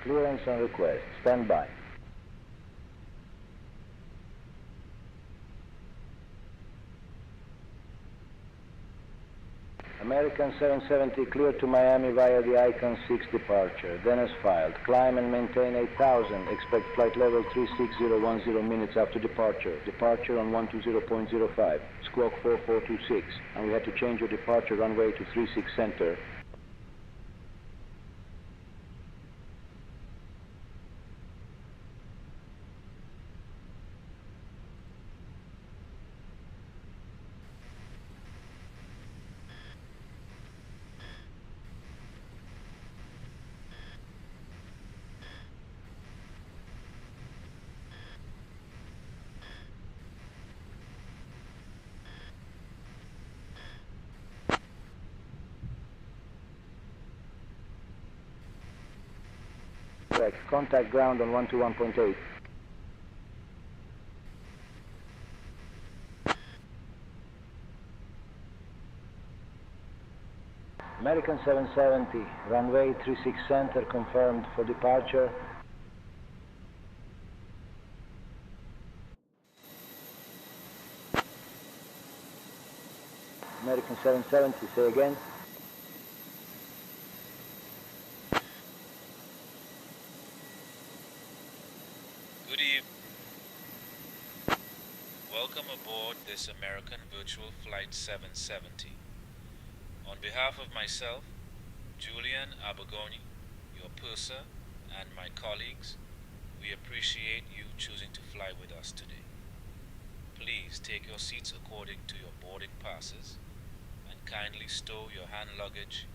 Clearance on request. Stand by. American 770 cleared to Miami via the Icon 6 departure. Then as filed. Climb and maintain 8,000. Expect flight level 36010 minutes after departure. Departure on 120.05. Squawk 4426. And we had to change your departure runway to 36 center. Contact ground on 121.8. American 770, runway 36 center confirmed for departure. American 770, say again. Good evening. Welcome aboard this American Virtual Flight 770. On behalf of myself, Julian Abagoni, your purser, and my colleagues, we appreciate you choosing to fly with us today. Please take your seats according to your boarding passes and kindly stow your hand luggage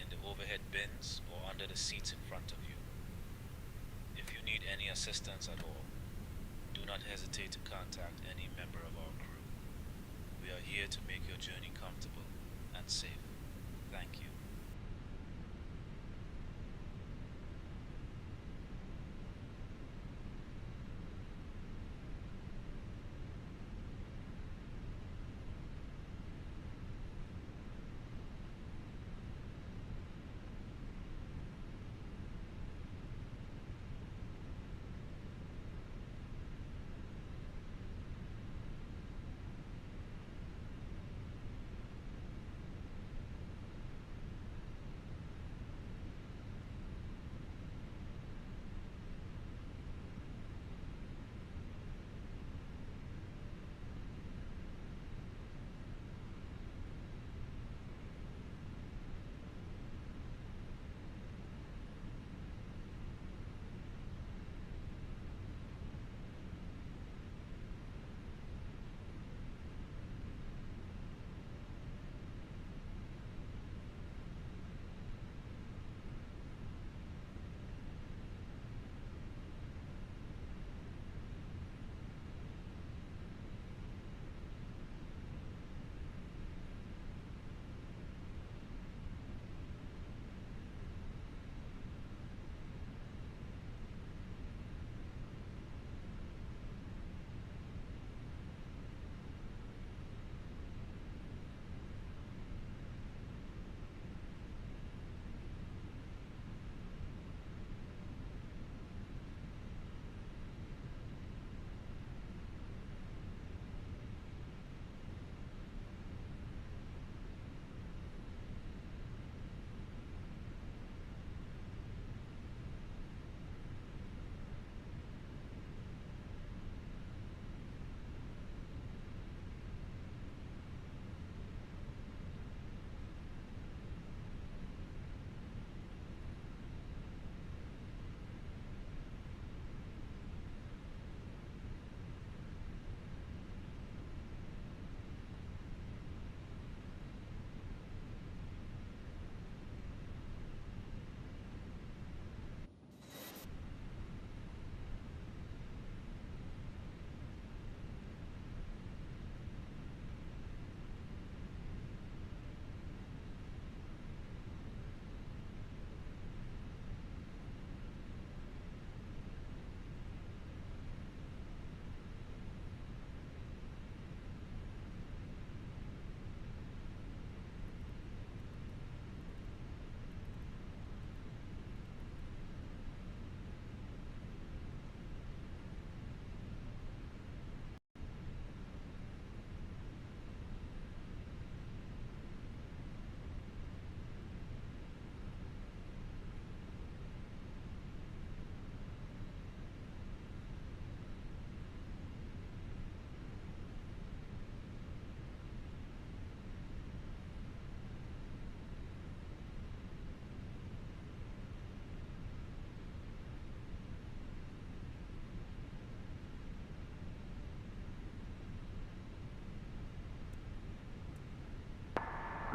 in the overhead bins or under the seats in front of you. If you need any assistance at all, do not hesitate to contact any member of our crew. We are here to make your journey comfortable and safe. Thank you.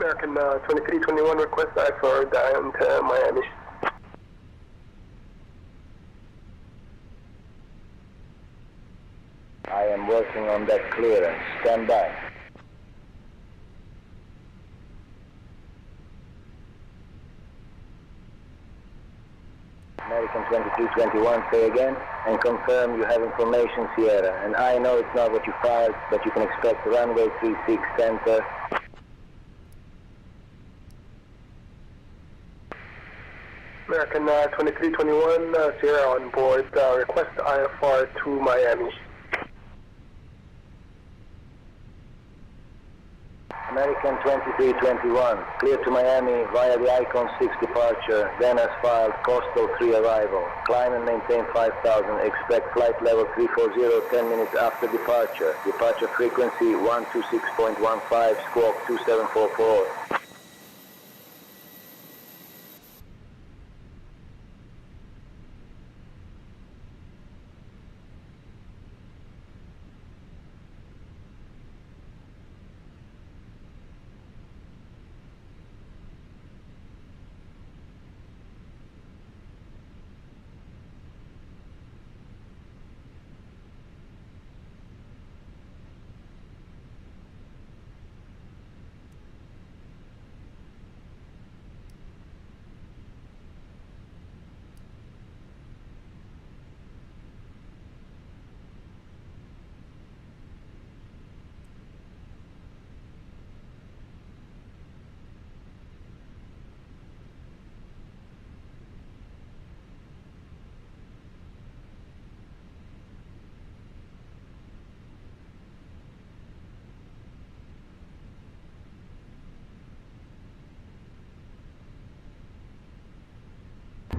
American 2321, request I for down to Miami. I am working on that clearance. Stand by. American 2321, say again, and confirm you have information, Sierra. And I know it's not what you filed, but you can expect runway 36 center. American 2321, Sierra on board, request IFR to Miami. American 2321, clear to Miami via the Icon 6 departure, then as filed, Coastal 3 arrival. Climb and maintain 5,000, expect flight level 340 10 minutes after departure. Departure frequency 126.15, squawk 2744.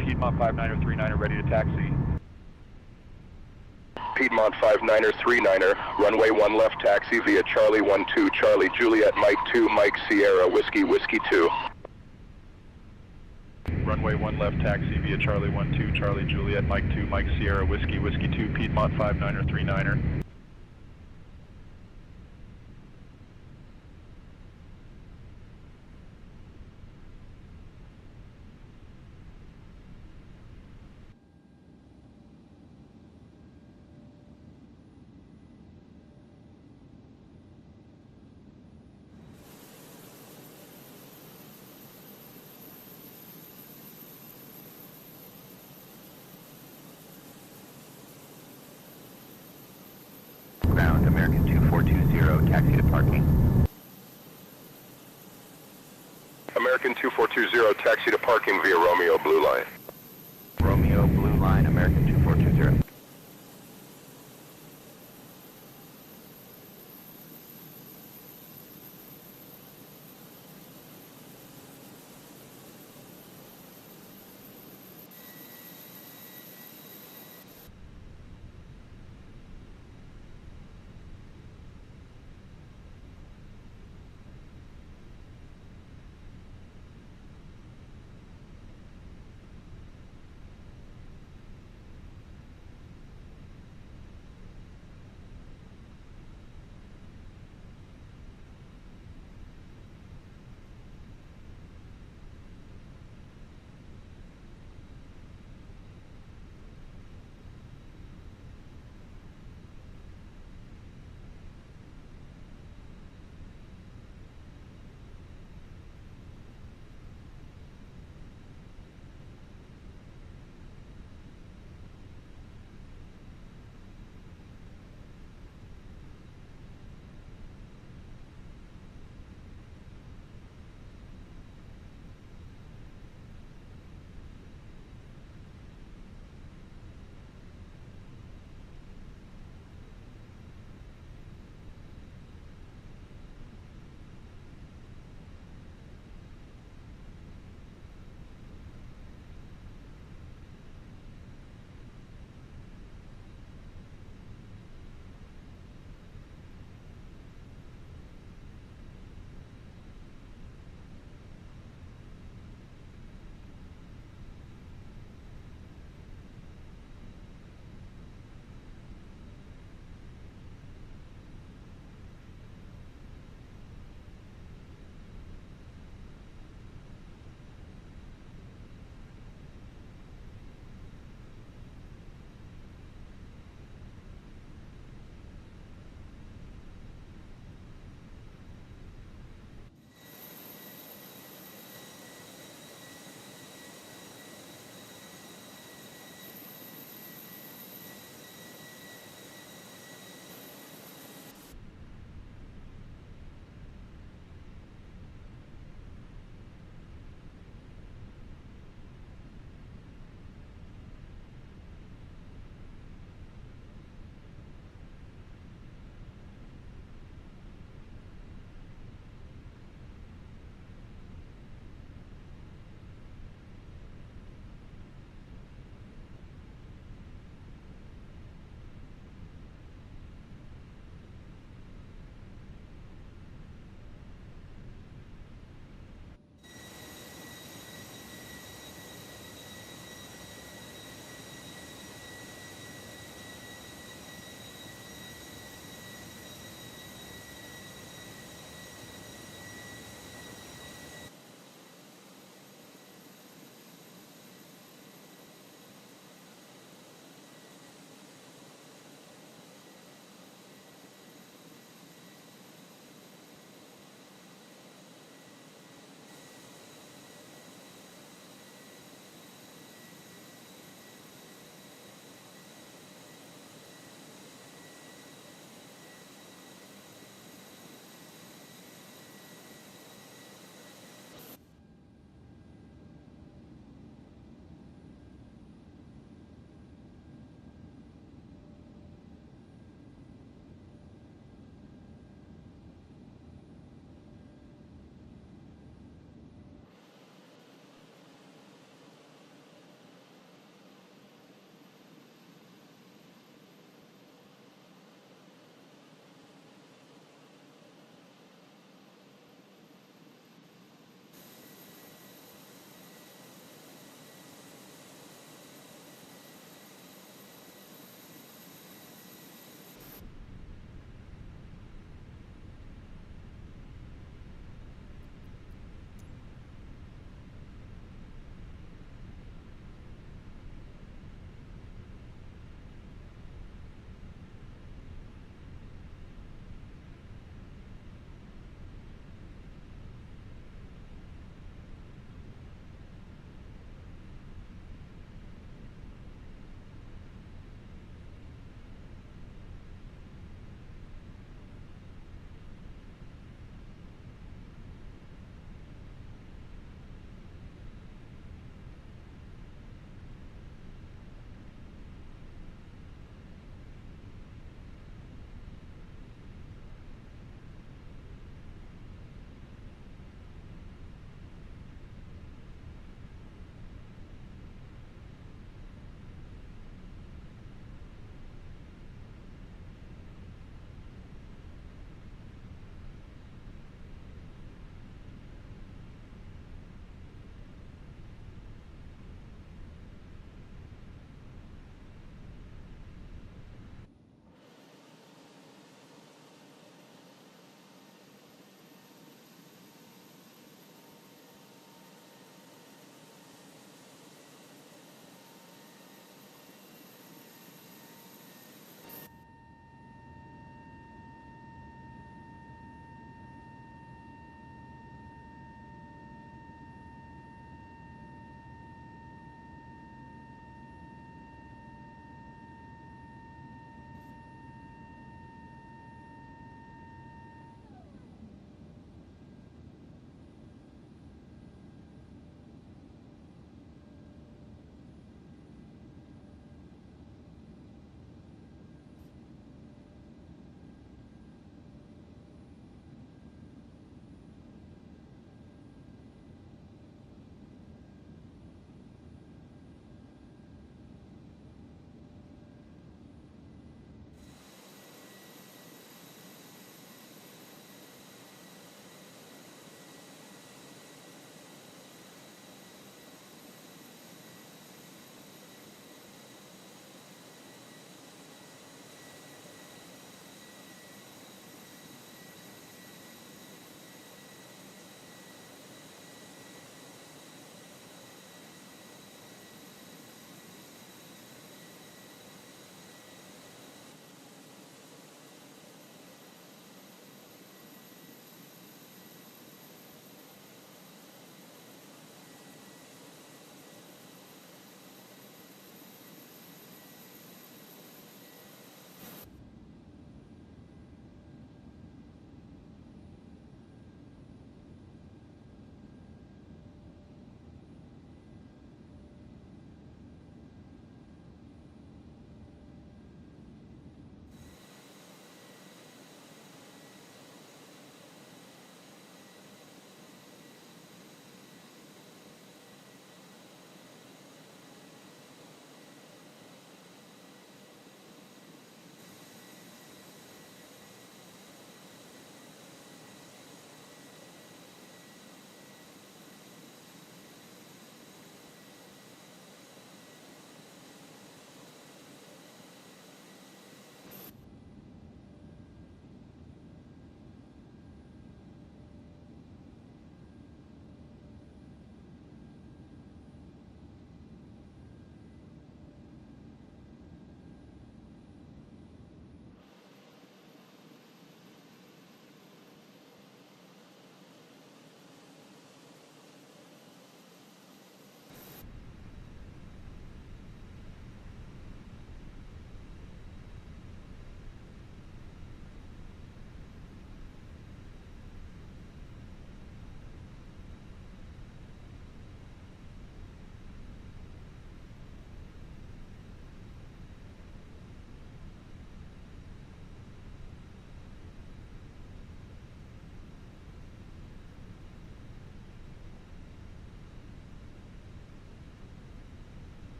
Piedmont 59er 39er ready to taxi. Piedmont 59er 39er, runway 1 left taxi via Charlie 12, Charlie Juliet Mike 2, Mike Sierra Whiskey Whiskey 2. Runway 1 left taxi via Charlie 12, Charlie Juliet Mike 2, Mike Sierra Whiskey Whiskey 2, Piedmont 59er 39er. Ground, American 2420, taxi to parking. American 2420, taxi to parking via Romeo Blue Line. Romeo Blue Line, American 2420.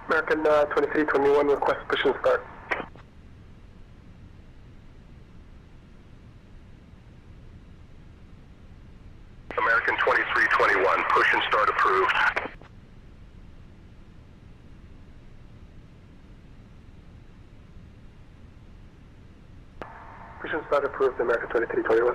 American 2321, request push and start. American 2321, push and start approved. Push and start approved, American 2321.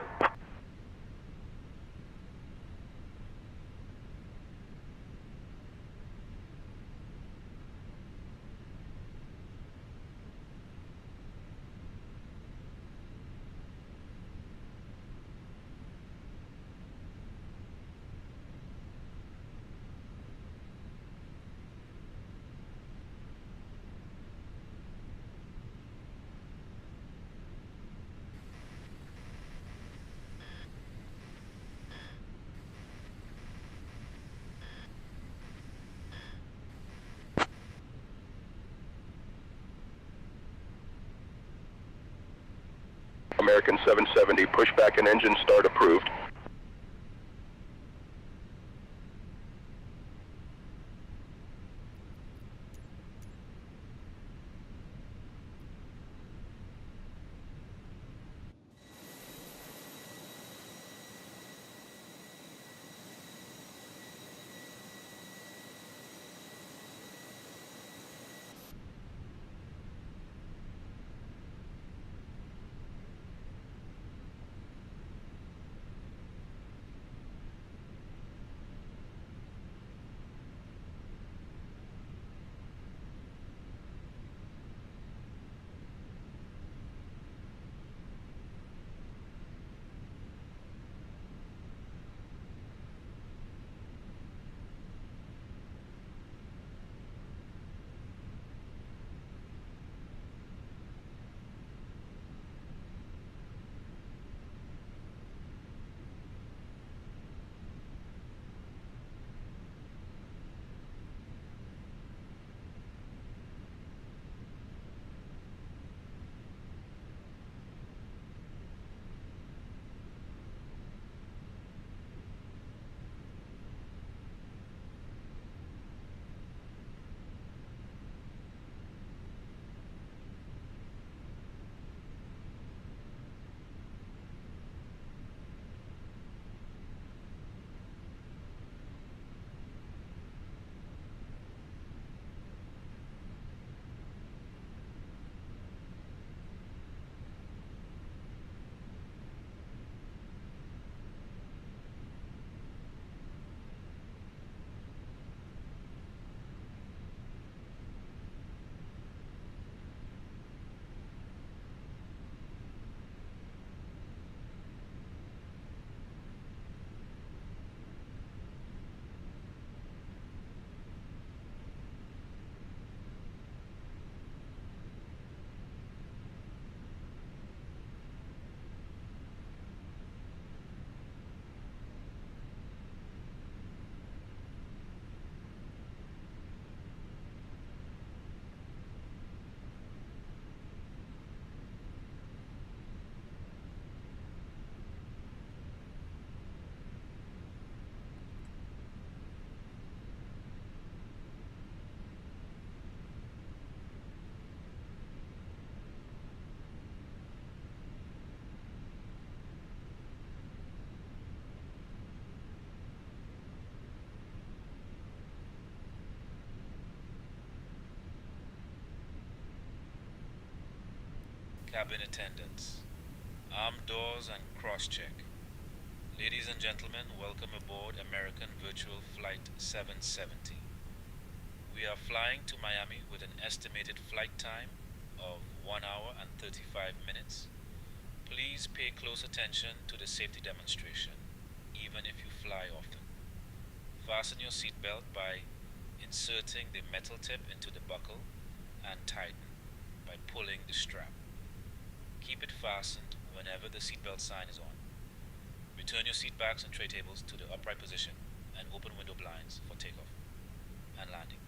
American 770, pushback and engine start approved. Cabin attendants, armed doors and cross-check. Ladies and gentlemen, welcome aboard American Virtual Flight 770. We are flying to Miami with an estimated flight time of 1 hour and 35 minutes. Please pay close attention to the safety demonstration, even if you fly often. Fasten your seatbelt by inserting the metal tip into the buckle and tighten by pulling the strap. Keep it fastened whenever the seatbelt sign is on. Return your seat backs and tray tables to the upright position and open window blinds for takeoff and landing.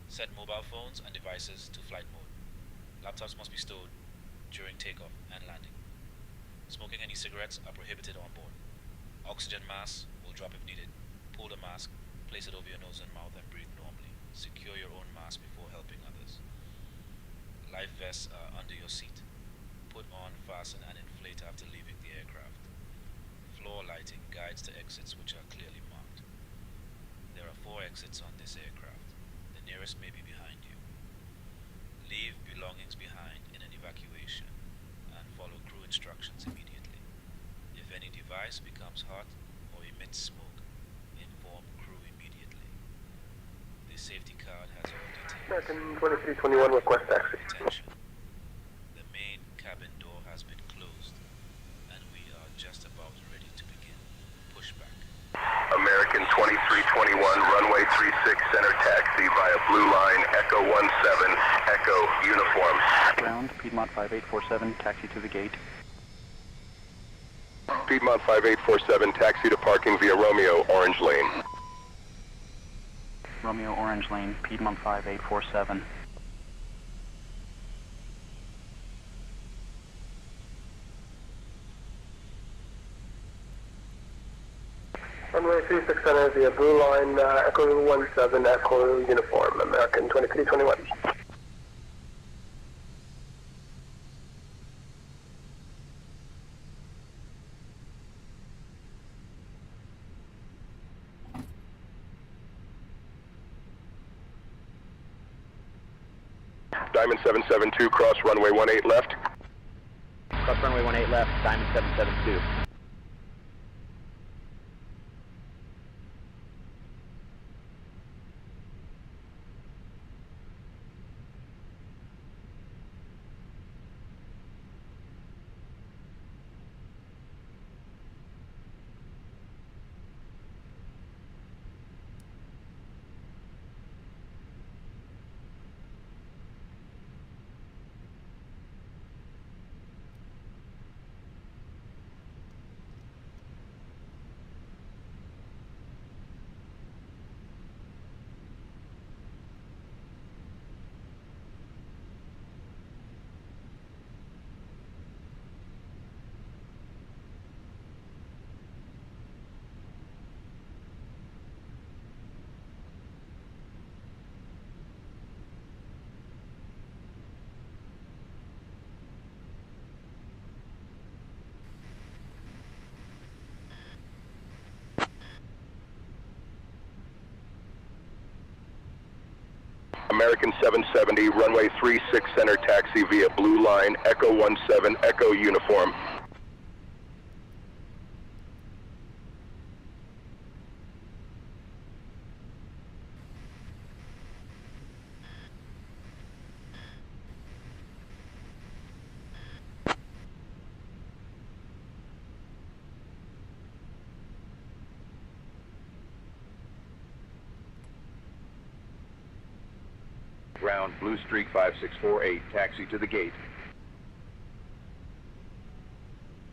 Set mobile phones and devices to flight mode. Laptops must be stowed during takeoff and landing. Smoking and e-cigarettes are prohibited on board. Oxygen masks will drop if needed. Pull the mask, place it over your nose and mouth, and breathe normally. Secure your own mask before helping others. Life vests are under your seat. Put on, fasten, and inflate after leaving the aircraft. Floor lighting guides the exits, which are clearly marked. There are 4 exits on this aircraft. The nearest may be behind you. Leave belongings behind in an evacuation and follow crew instructions immediately. If any device becomes hot or emits smoke, inform crew immediately. The safety card has all details. American 2321, request taxi. Attention. The main cabin door has been closed, and we are just about ready to begin. Pushback. American 2321, runway 36, center taxi via Blue Line, Echo 17, Echo, uniform. Ground, Piedmont 5847, taxi to the gate. Piedmont 5847, taxi to parking via Romeo, Orange Lane. Romeo Orange Lane, Piedmont 5847. Runway 36 center via Blue Line, Echo 17, Echo, uniform, American 2321. Diamond 772, cross runway 18 left. Cross runway 18 left, Diamond 772. American 770, runway 36, center taxi via Blue Line, Echo 17, Echo, uniform. Ground, Blue Streak 5648, taxi to the gate.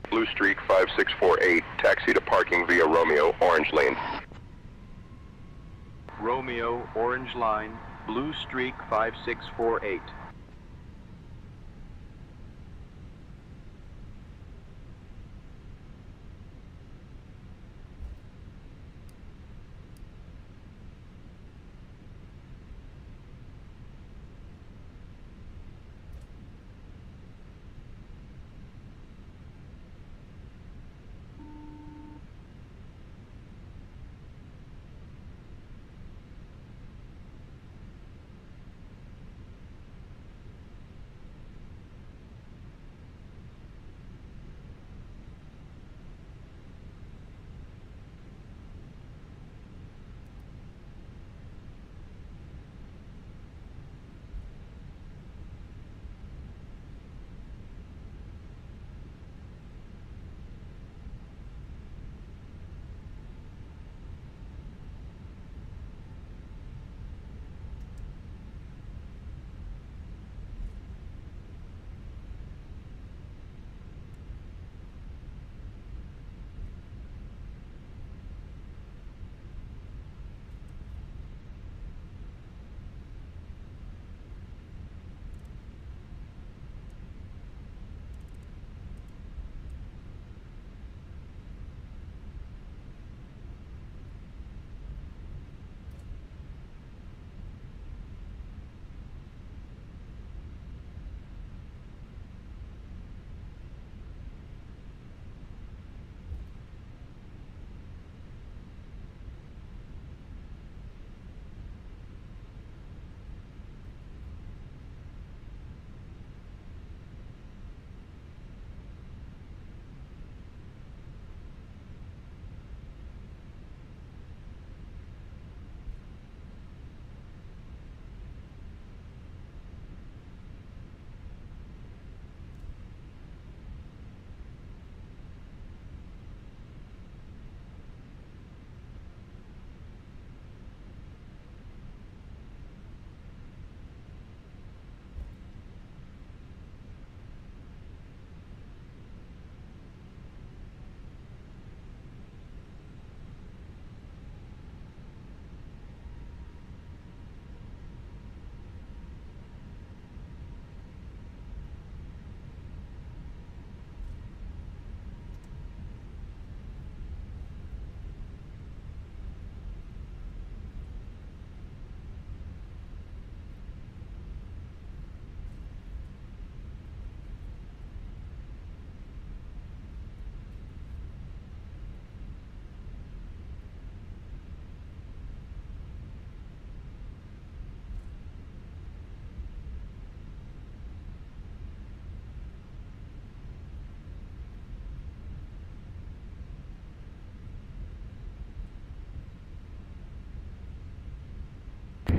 Blue Streak 5648, taxi to parking via Romeo, Orange Lane. Romeo, Orange Line, Blue Streak 5648.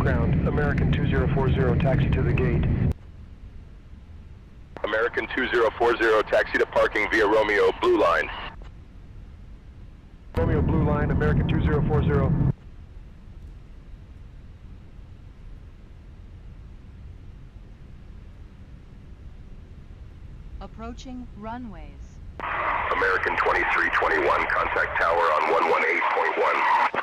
ground. American 2040, taxi to the gate. American 2040, taxi to parking via Romeo Blue Line. Romeo Blue Line, American 2040. Approaching runways. American 2321, contact tower on 118.1.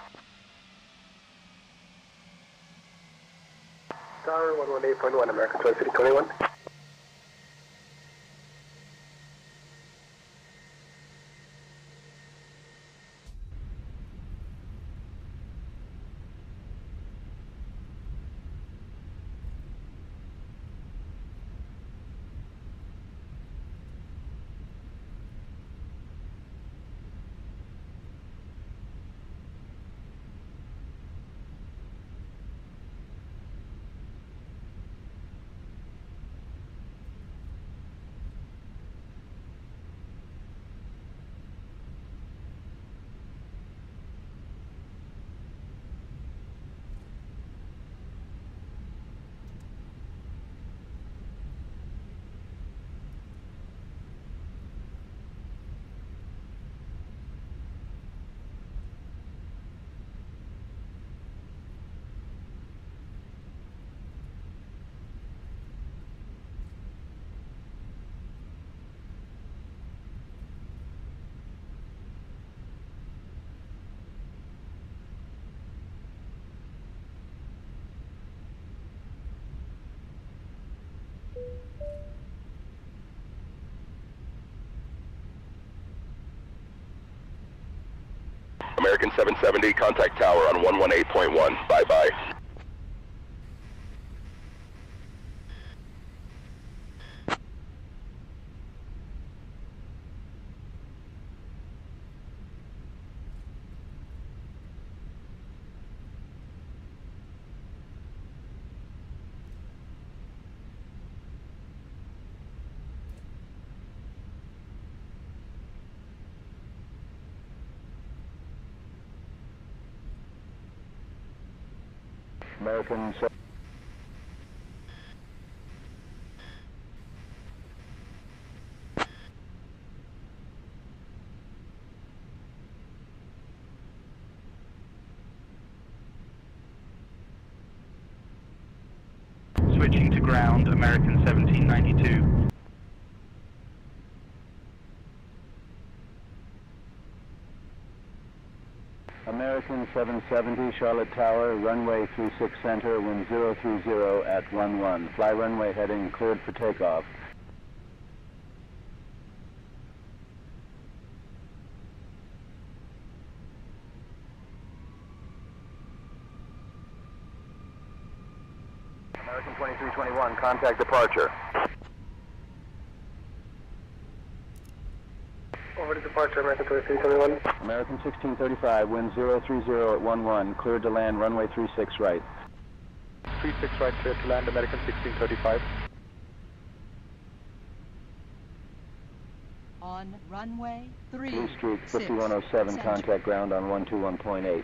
Tower 118.1, American 2321. American 770, contact tower on 118.1. Bye-bye. American Switching to ground, American 1792. American 770, Charlotte Tower, runway 36 center, wind 030 at 11. Fly runway heading cleared for takeoff. American 2321, contact departure. Over to departure, American 2321. American 1635, wind 030 at 11, cleared to land, runway 36 right. 36 right, clear to land, American 1635. On runway 3. Blue Streak 5107, contact ground on 121.8.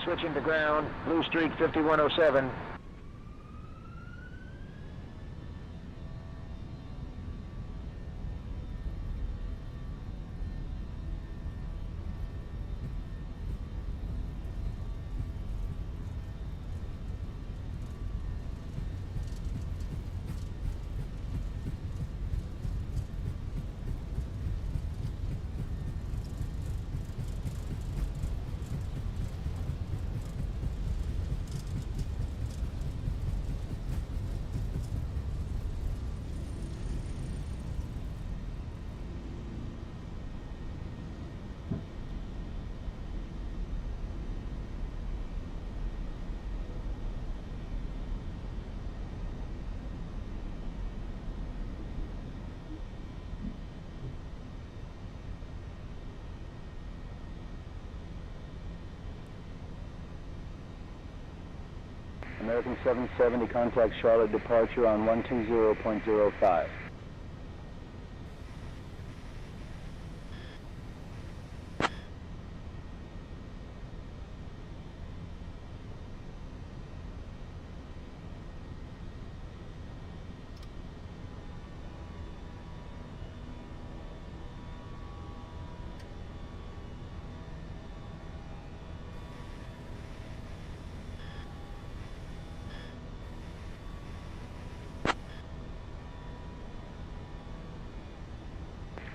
Switching to ground, Blue Streak 5107. American 770, contact Charlotte departure on 120.05.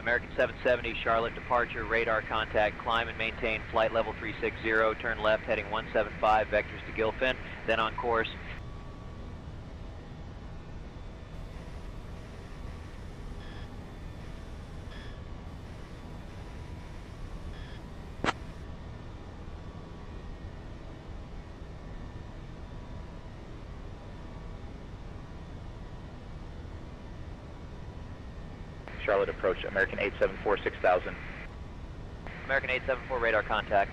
American 770, Charlotte departure, radar contact, climb and maintain flight level 360, turn left heading 175, vectors to Gilfin, then on course. Charlotte approach, American 874, 6000. American 874, radar contact.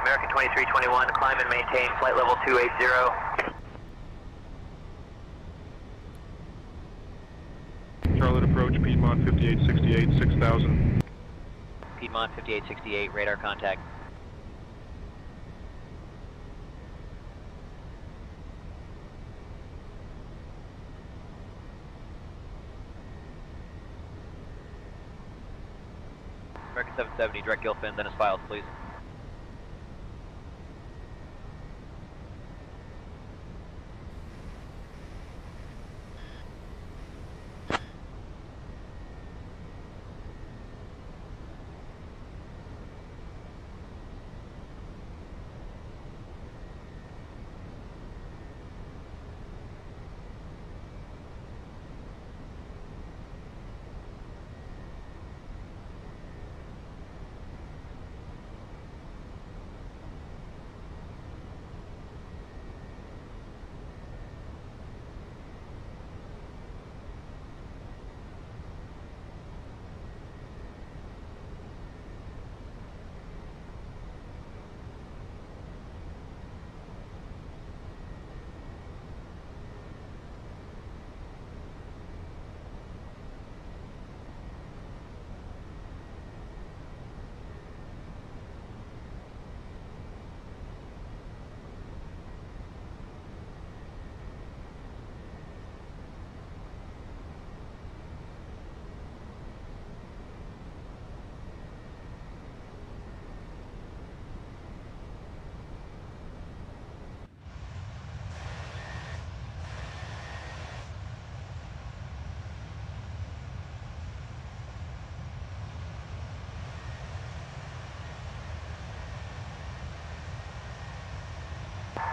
American 2321, climb and maintain flight level 280. Charlotte approach, Piedmont 5868, 6000. Piedmont 5868, radar contact. American 770, direct Gilfin, then as filed, please.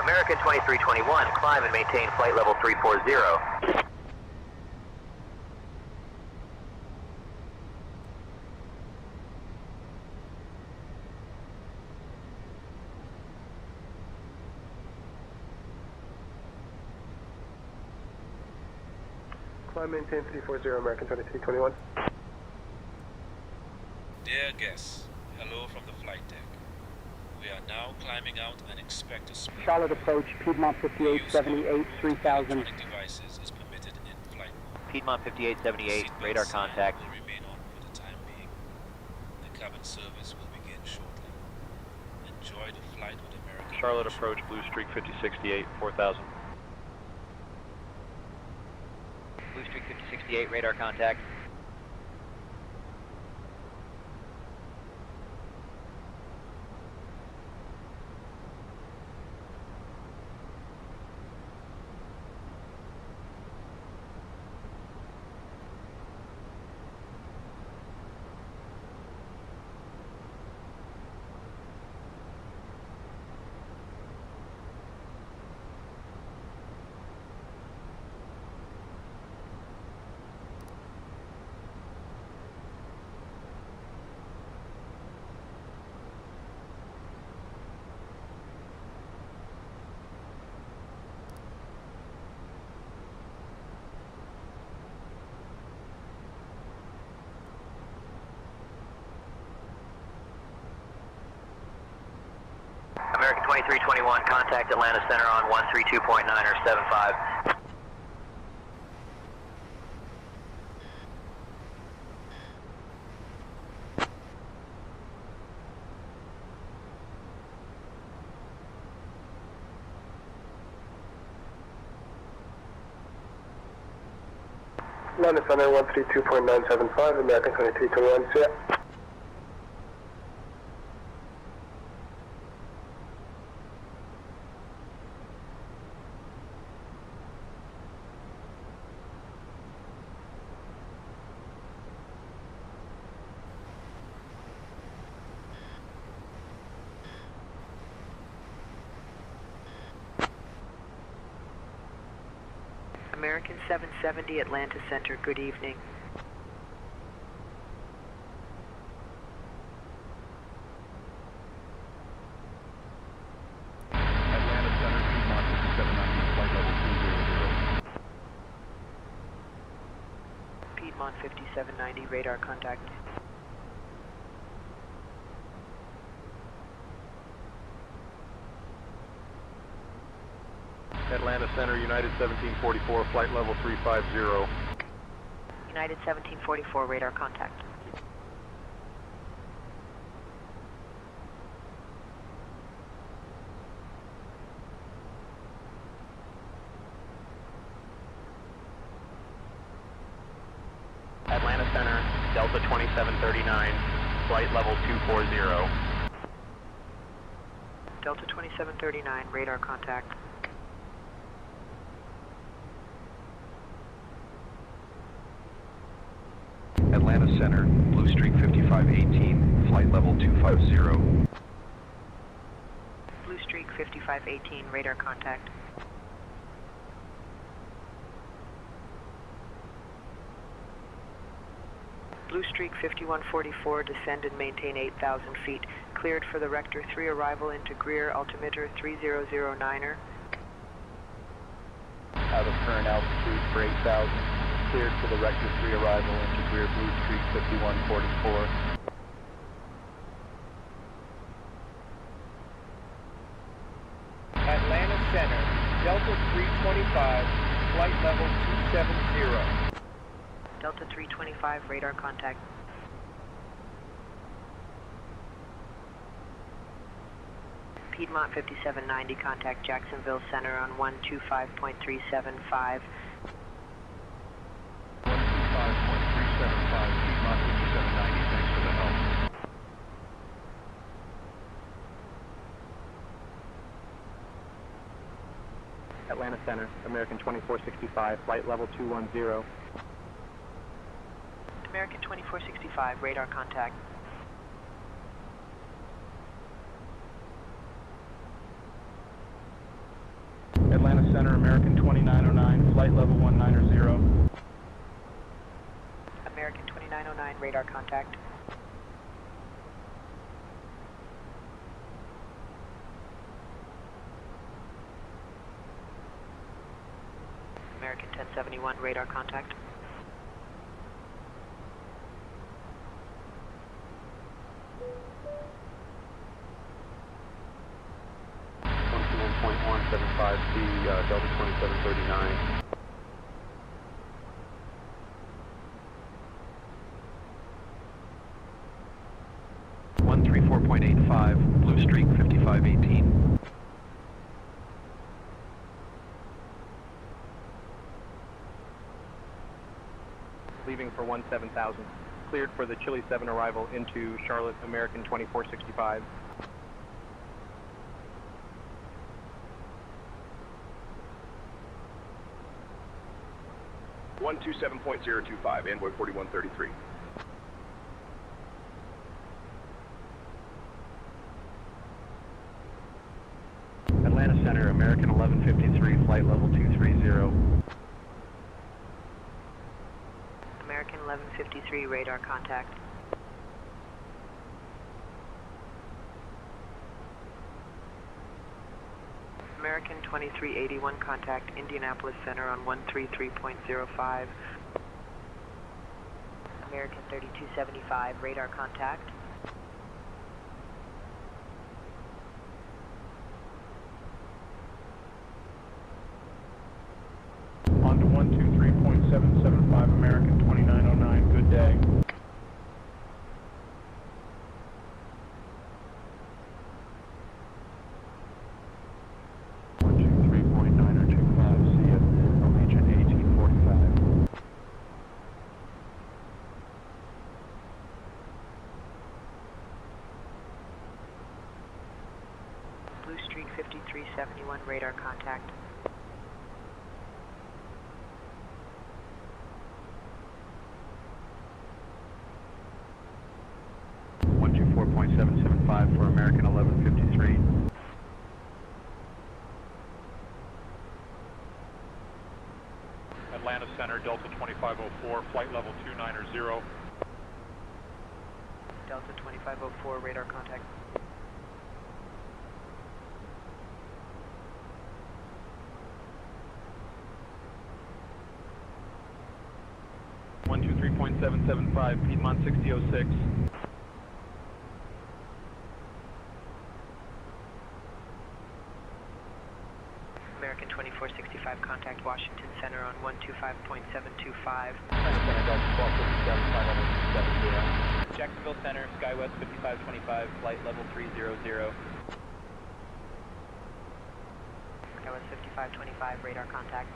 American 2321, climb and maintain flight level 340. Climb maintain 340, American 2321. Dear guests, hello from the flight deck. We are now climbing out and expect a smooth Charlotte approach, Piedmont 5878, 3000. electronic devices is permitted in flight mode. Piedmont 5878, radar contact. Will remain on for the time being. The cabin service will begin shortly. Enjoy the flight with American. Charlotte approach, Blue Streak 5068, 4000. Blue Streak 5068, radar contact. 2321, contact Atlanta Center on 132.9 or 75. Atlanta Center 132.975, American 2321, see ya. American 770, Atlanta Center, good evening. Atlanta Center, Piedmont 5790, flight level 200. Piedmont 5790, radar contact. Atlanta Center, United 1744, flight level 350. United 1744, radar contact. Atlanta Center, Delta 2739, flight level 240. Delta 2739, radar contact. Atlanta Center, Blue Streak 5518, flight level 250. Blue Streak 5518, radar contact. Blue Streak 5144, descend and maintain 8,000 feet. Cleared for the Rector 3 arrival into Greer, altimeter 3009er. Out of current altitude for 8,000. Cleared for the Rector 3 arrival into Greer, Blue Streak 5144. Atlanta Center, Delta 325, flight level 270. Delta 325, radar contact. Piedmont 5790, contact Jacksonville Center on 125.375. 125.375, Piedmont 5790, thanks for the help. Atlanta Center, American 2465, flight level 210. American 2465, radar contact. Atlanta Center, American 2909, flight level 190. American 2909, radar contact. American 1071, radar contact. Delta 2739. Blue Streak 5518. Leaving for 17,000. Cleared for the Chile 7 arrival into Charlotte, American 2465. (127.025), Envoy 4133. Atlanta Center, American 1153, flight level 230. American 1153, radar contact. American 2381, contact Indianapolis Center on 133.05. American 3275, radar contact. American 2909, good day. Blue Streak 5371, radar contact. .775 for American 1153. Atlanta Center, Delta 2504, flight level 290. Delta 2504, radar contact. .775, Piedmont 6006. American 2465, contact Washington Center on 125.725. Jacksonville Center, SkyWest 5525, flight level 300. SkyWest 5525, radar contact.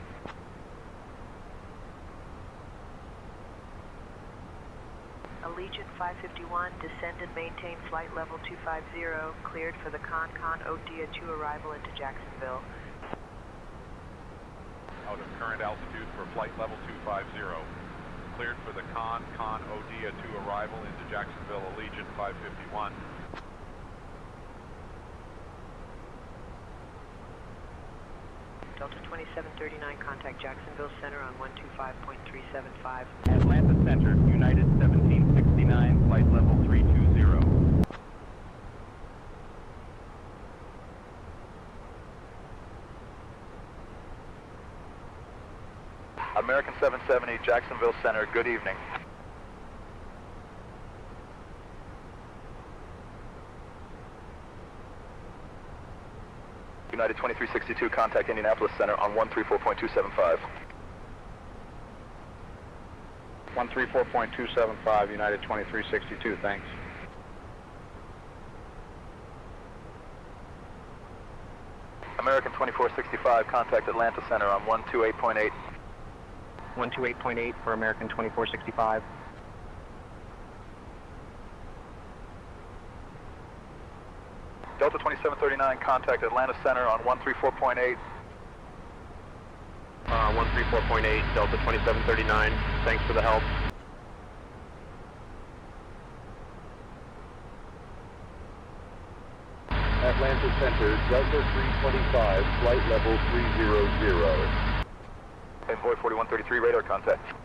Allegiant 551, descend and maintain flight level 250, cleared for the Con OD at 2 arrival into Jacksonville. Out of current altitude for flight level 250. Cleared for the Con OD at 2 arrival into Jacksonville, Allegiant 551. Delta 2739, contact Jacksonville Center on 125.375. Atlanta Center, United 1769, flight level 320. American 770, Jacksonville Center, good evening. United 2362, contact Indianapolis Center on 134.275. 134.275, United 2362, thanks. American 2465, contact Atlanta Center on 128.8. 128.8 for American 2465. Delta 2739, contact Atlanta Center on 134.8. 134.8, Delta 2739, thanks for the help. Atlanta Center, Delta 325, flight level 300. Envoy 4133, radar contact.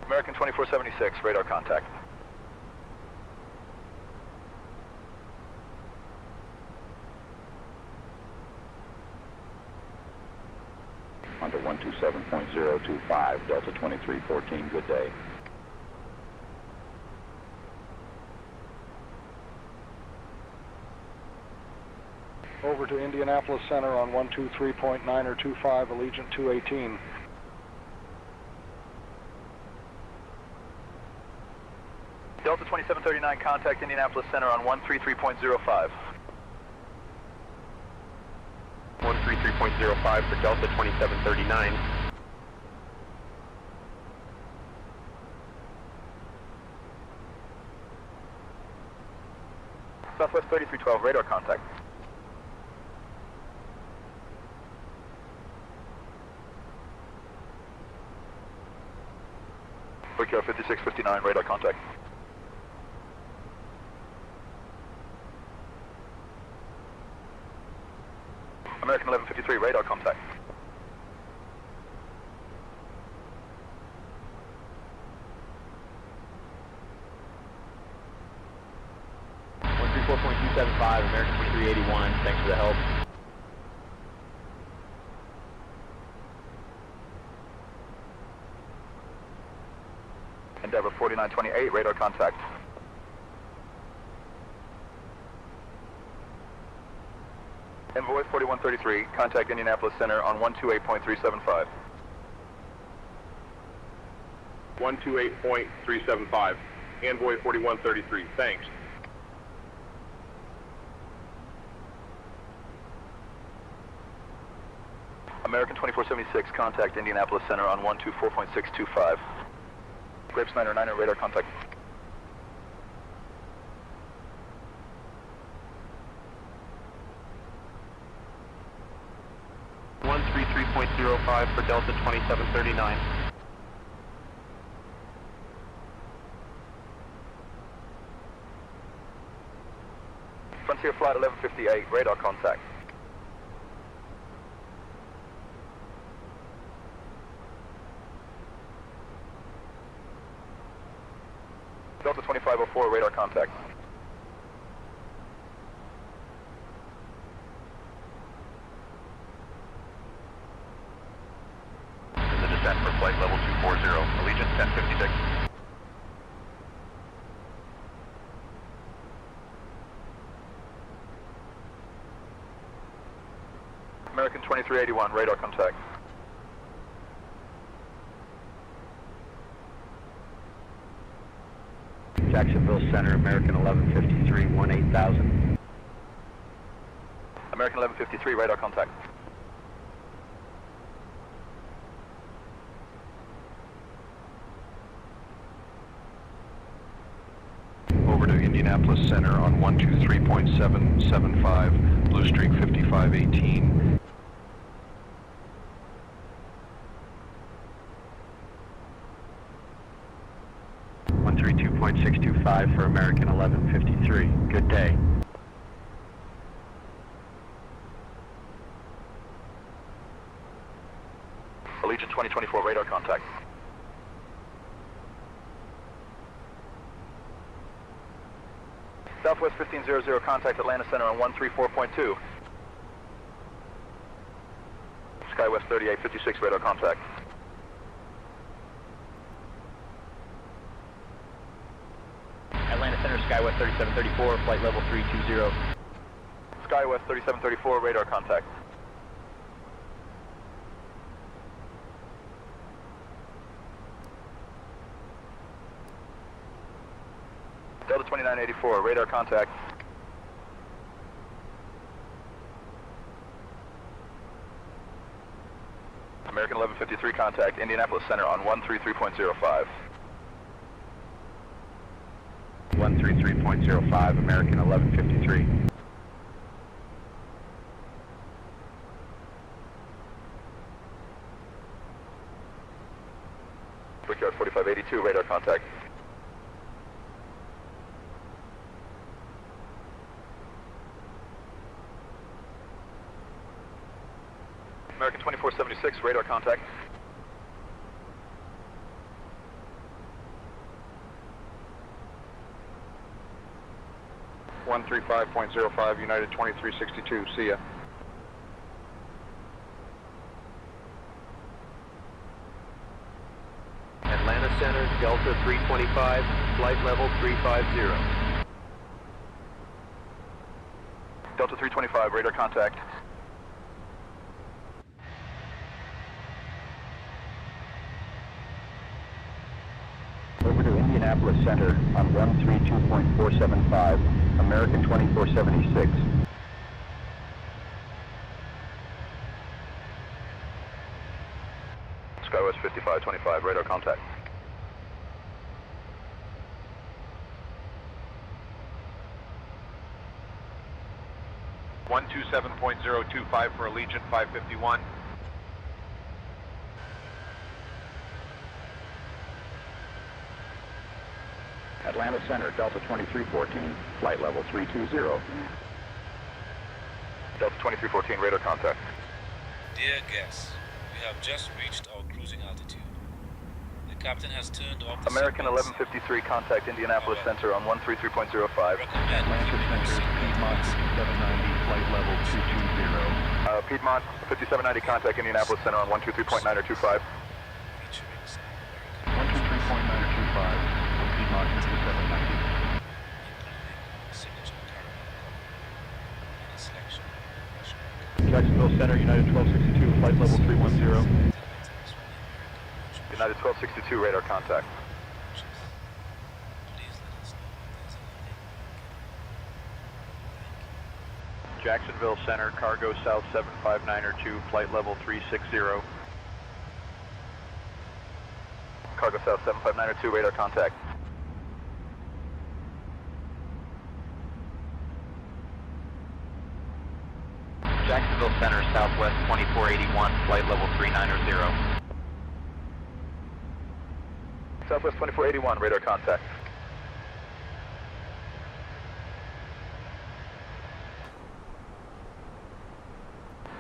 American 2476, radar contact. Under 127.025, Delta 2314, good day. Over to Indianapolis Center on 123.9 or 25, Allegiant 218. Delta 2739, contact Indianapolis Center on 133.05. 133.05 for Delta 2739. Southwest 3312, radar contact. Brickyard 5659, radar contact. American 1153, radar contact. American 2381, thanks for the help. Endeavor 4928, radar contact. Envoy 4133, contact Indianapolis Center on 128.375. 128.375. Envoy 4133, thanks. American 2476, contact Indianapolis Center on 124.625. Grapes 909, radar contact. .05 for Delta 2739. Frontier Flight 1158, radar contact. Delta 2504, radar contact. The descent for flight level 240, Allegiant 1056. American 2381, radar contact. Jacksonville Center, American 1153, 18,000. American 1153, radar contact. Over to Indianapolis Center on 123.775, Blue Streak 5518. .625 for American 1153. Good day. Allegiant 2024, radar contact. Southwest 1500, contact Atlanta Center on 134.2. Skywest 3856, radar contact. Atlanta Center, Skywest 3734, flight level 320. Skywest 3734, radar contact. Delta 2984, radar contact. American 1153, contact Indianapolis Center on 133.05. 133.05, American 1153. Brickyard 4582, radar contact. American 2476, radar contact. .135.05, United 2362, see ya. Atlanta Center, Delta 325, flight level 350. Delta 325, radar contact. Over to Indianapolis Center on 132.475, American 2476. Skywest 5525, radar contact. .127.025 for Allegiant 551. Atlanta Center, Delta 2314, flight level 320. Delta 2314, radar contact. Dear guests, we have just reached our cruising altitude. The captain has turned off the American seatbelts. 1153, contact Indianapolis Center on 133.05. Recommend Atlanta Center, Piedmont 5790, flight level 220. Piedmont 5790, contact Indianapolis Center on 123.9 or 25. 123.9 or 25, Piedmont 5790. signature caramel coffee and a selection of fresh Jacksonville Center, United 1262, flight level 310. United 1262, radar contact. Jacksonville Center, cargo south 759er2, flight level 360. Cargo south 759er2, radar contact. Jacksonville Center, Southwest 2481, flight level 390. Southwest 2481, radar contact.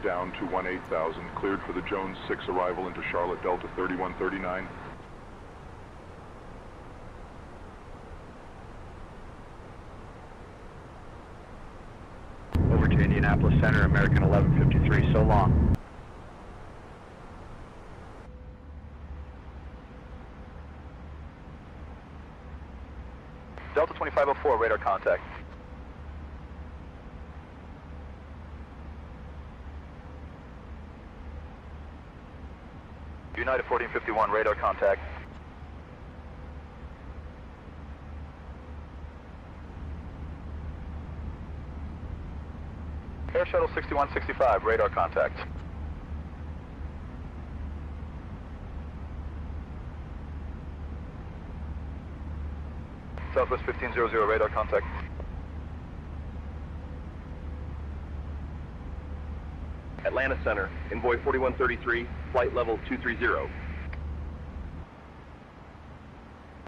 Down to 18,000, cleared for the Jones 6 arrival into Charlotte Delta 3139. Over to Indianapolis Center, American 1153, so long. Delta 2504, radar contact. United 1451, radar contact. Air Shuttle 6165, radar contact. Southwest 1500, radar contact. Atlanta Center, Envoy 4133, flight level 230.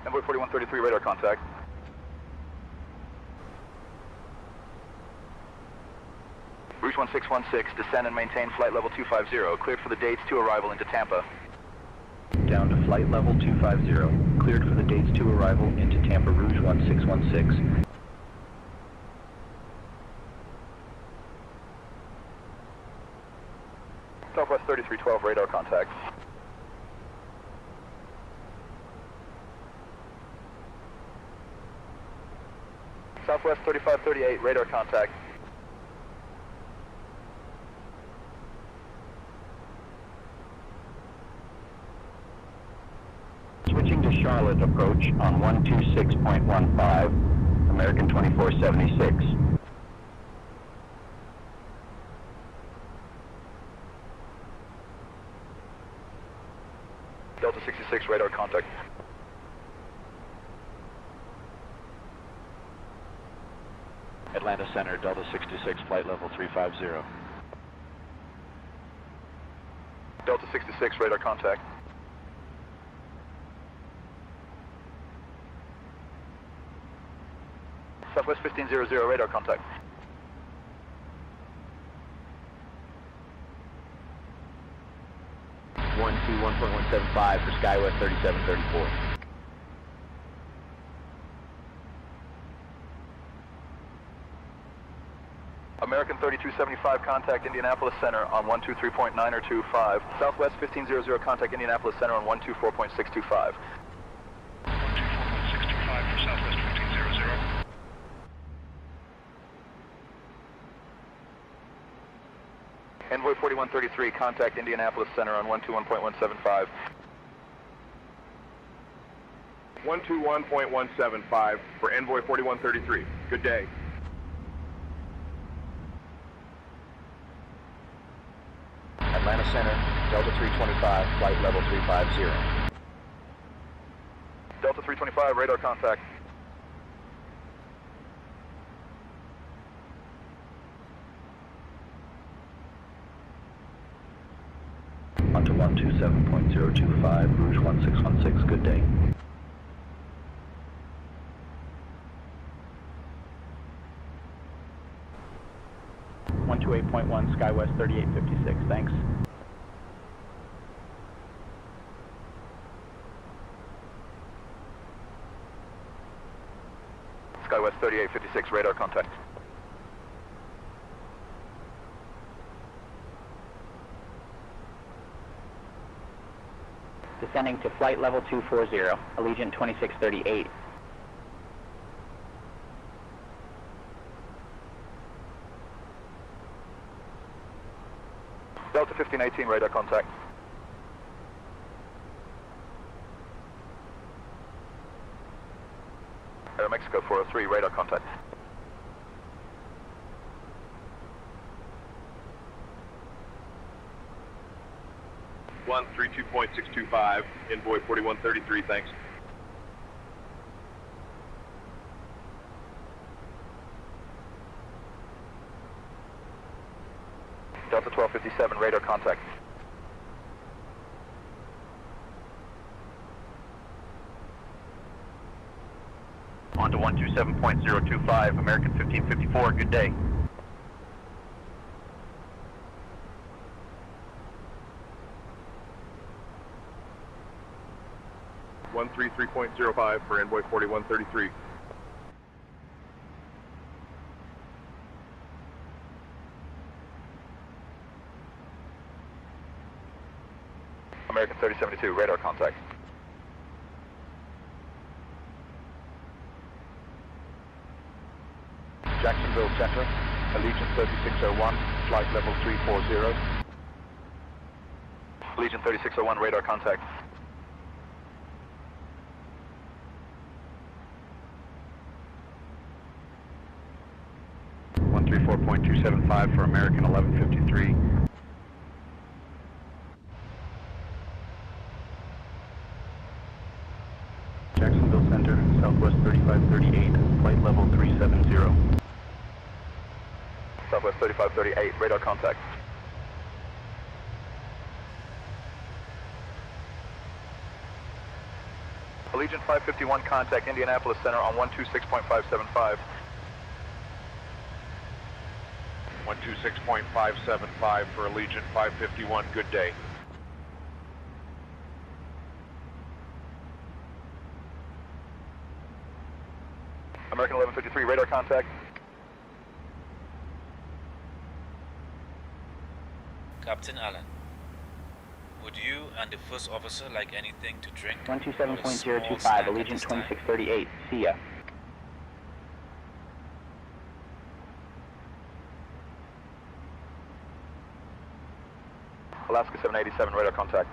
Envoy 4133, radar contact. Rouge 1616, descend and maintain flight level 250, cleared for the dates to arrival into Tampa. Down to flight level 250, cleared for the dates to arrival into Tampa, Rouge 1616. Southwest 3312, radar contact. Southwest 3538, radar contact. Switching to Charlotte approach on 126.15, American 2476. Delta 66, radar contact. Atlanta Center, Delta 66, flight level 350. Delta 66, radar contact. Southwest 1500, radar contact. One 1.175 for Skywest 3734. American 3275, contact Indianapolis Center on 123.925. Southwest 1500, contact Indianapolis Center on 124.625. 124.625 for Southwest 1500. Envoy 4133, contact Indianapolis Center on 121.175. 121.175 for Envoy 4133. Good day. Atlanta Center, Delta 325, flight level 350. Delta 325, radar contact. Onto 127.025, Rouge 1616, good day. To 8.1 Skywest 3856, thanks. Skywest 3856, radar contact. Descending to flight level 240, Allegiant 2638. Delta 1518, radar contact. Mexico 403, radar contact. One 32.625, Envoy 4133, thanks. Delta 1257, radar contact. On to 127.025, American 1554, good day. One 33.05 for Envoy 4133. American 3072, radar contact. Jacksonville Center, Allegiant 3601, flight level 340. Allegiant 3601, radar contact. .275 for American 1153. Jacksonville Center, Southwest 3538, flight level 370. Southwest 3538, radar contact. Allegiant 551, contact Indianapolis Center on 126.575. 126.575 for Allegiant 551, good day. American 1153, radar contact. Captain Allen, would you and the first officer like anything to drink? 127.025, Allegiant 2638, see ya. Alaska 787, radar contact.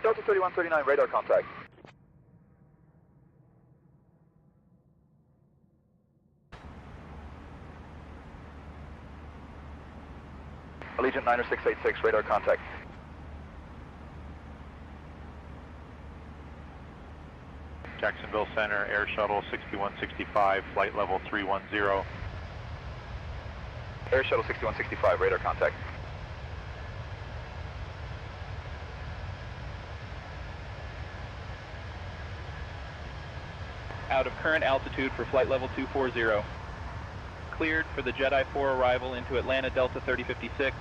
Delta 3139, radar contact. Allegiant 90686, radar contact. Jacksonville Center, Air Shuttle 6165, flight level 310. Air Shuttle 6165, radar contact. Out of current altitude for flight level 240. Cleared for the Jedi 4 arrival into Atlanta Delta 3056.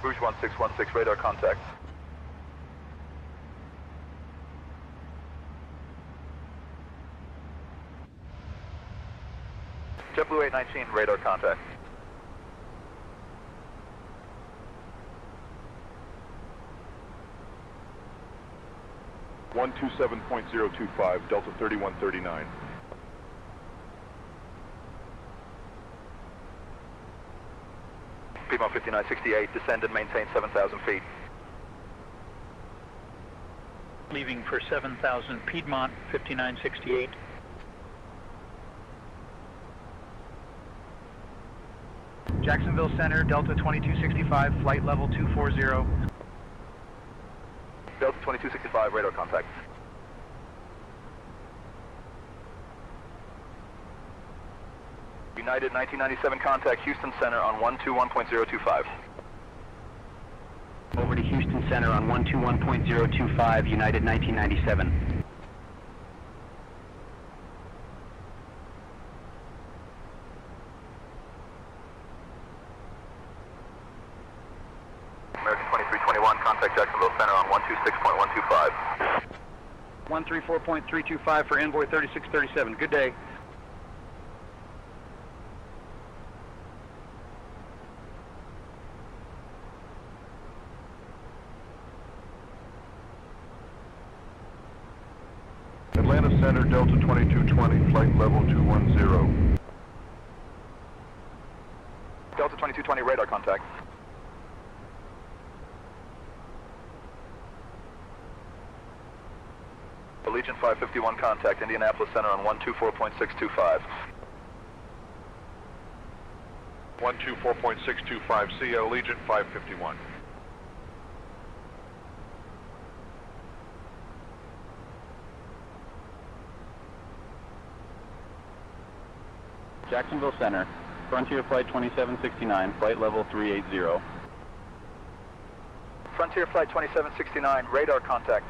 Rouge 1616, radar contact. JetBlue 819, radar contact. .127.025, Delta 3139. Piedmont 5968, descend and maintain 7,000 feet. Leaving for 7,000, Piedmont 5968. Jacksonville Center, Delta 2265, flight level 240. Delta 2265, radar contact. United 1997, contact Houston Center on 121.025. Over to Houston Center on 121.025, United 1997. American 2321, contact Jacksonville Center on 126.125. 134.325 for Envoy 3637. Good day. Atlanta Center, Delta 2220, flight level 210. Delta 2220, radar contact. Allegiant 551, contact Indianapolis Center on 124.625. 124.625, see Allegiant 551. Jacksonville Center, Frontier Flight 2769, flight level 380. Frontier Flight 2769, radar contact.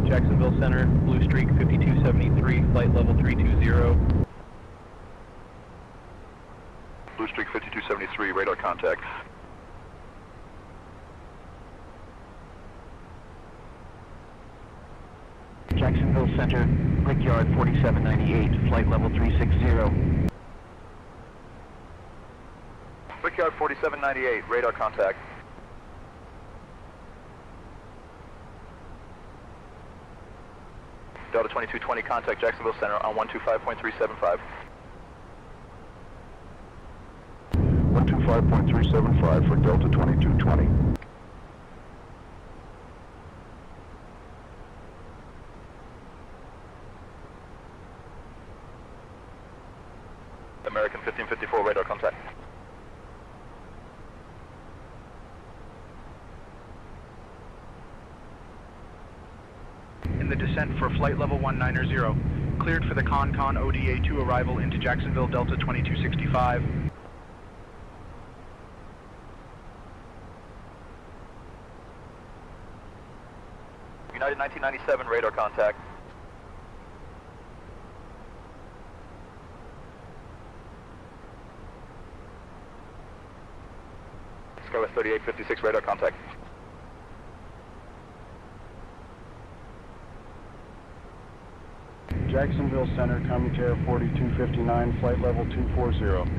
Jacksonville Center, Blue Streak 5273, flight level 320. Blue Streak 5273, radar contact. Jacksonville Center, Brickyard 4798, flight level 360. Brickyard 4798, radar contact. Delta 2220, contact Jacksonville Center on 125.375. 125.375 for Delta 2220. American 1554, radar contact. In the descent for flight level 190, cleared for the Con ODA-2 arrival into Jacksonville, Delta 2265. United 1997, radar contact. SkyWest 3856, radar contact. Jacksonville Center, Commutair 4259, flight level 240.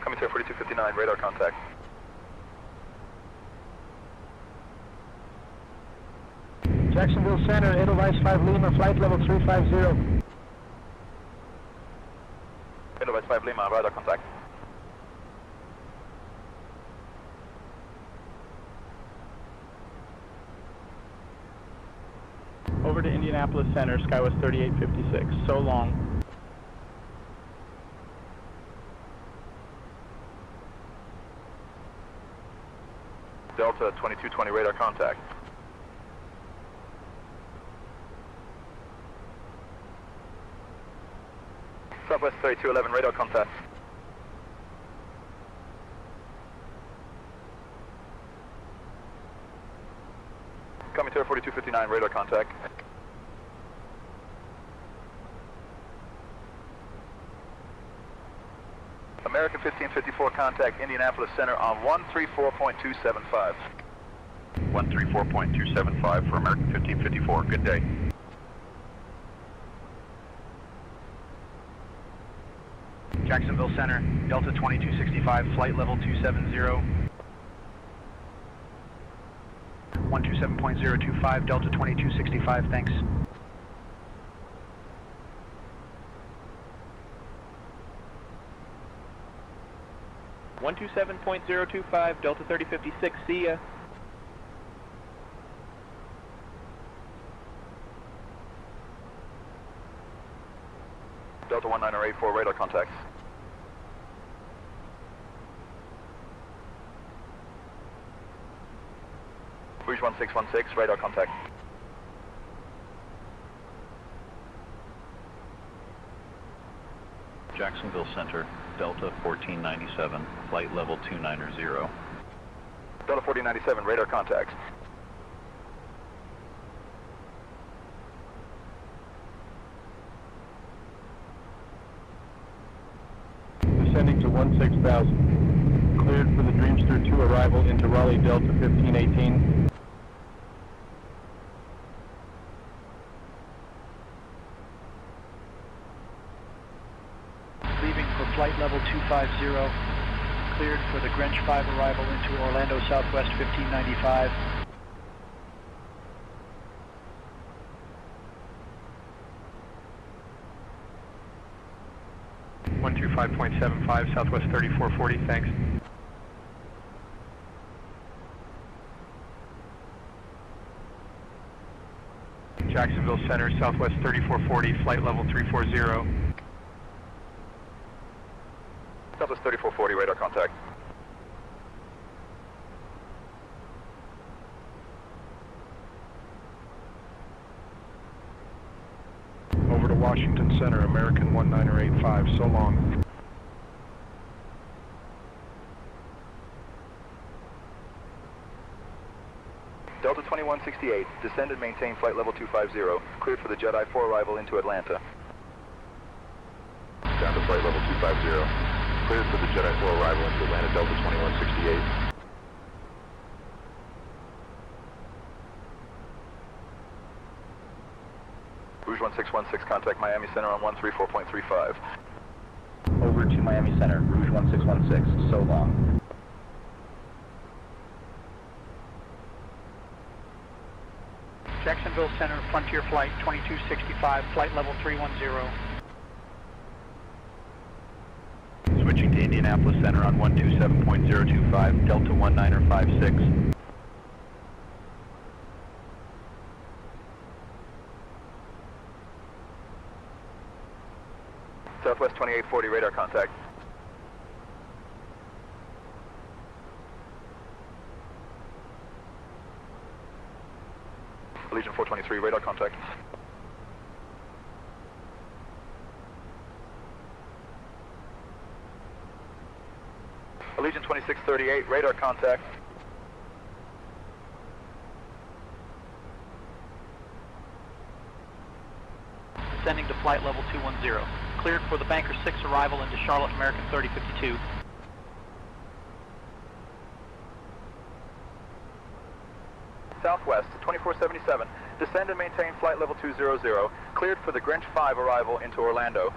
Commutair 4259, radar contact. Jacksonville Center, Edelweiss 5 Lima, flight level 350. Edelweiss 5 Lima, radar contact. Over to Indianapolis Center, SkyWest 3856. So long. Delta 2220, radar contact. Southwest 3211, radar contact. Commutair 4259, radar contact. American 1554, contact Indianapolis Center on 134.275. 134.275 for American 1554, good day. Jacksonville Center, Delta 2265, flight level 270. 127.025, Delta 2265, thanks. One 127.025, Delta 3056, see ya. Delta 1984, radar contacts. Rouge 1616, radar contact. Jacksonville Center, Delta 1497, flight level 290. Delta 1497, radar contact. Descending to 16,000. Cleared for the Dreamster 2 arrival into Raleigh, Delta 1518. Leaving for flight level 250, cleared for the Greenwich 5 arrival into Orlando Southwest 1595. .75, Southwest 3440, thanks. Jacksonville Center, Southwest 3440, flight level 340. Southwest 3440, radar contact. Over to Washington Center, American 1985, so long. Delta 2168, descend and maintain flight level 250, cleared for the Jedi 4 arrival into Atlanta. Down to flight level 250, cleared for the Jedi 4 arrival into Atlanta, Delta 2168. Rouge 1616, contact Miami Center on 134.35. Over to Miami Center, Rouge 1616, so long. Jacksonville Center, Frontier Flight 2265, flight level 310. Switching to Indianapolis Center on 127.025, Delta 1956. Southwest 2840, radar contact. Legion 423, radar contact. Legion 2638, radar contact. Descending to flight level 210. Cleared for the Banker 6 arrival into Charlotte, American 3052. Southwest 2477, descend and maintain flight level 200, cleared for the Greenwich 5 arrival into Orlando.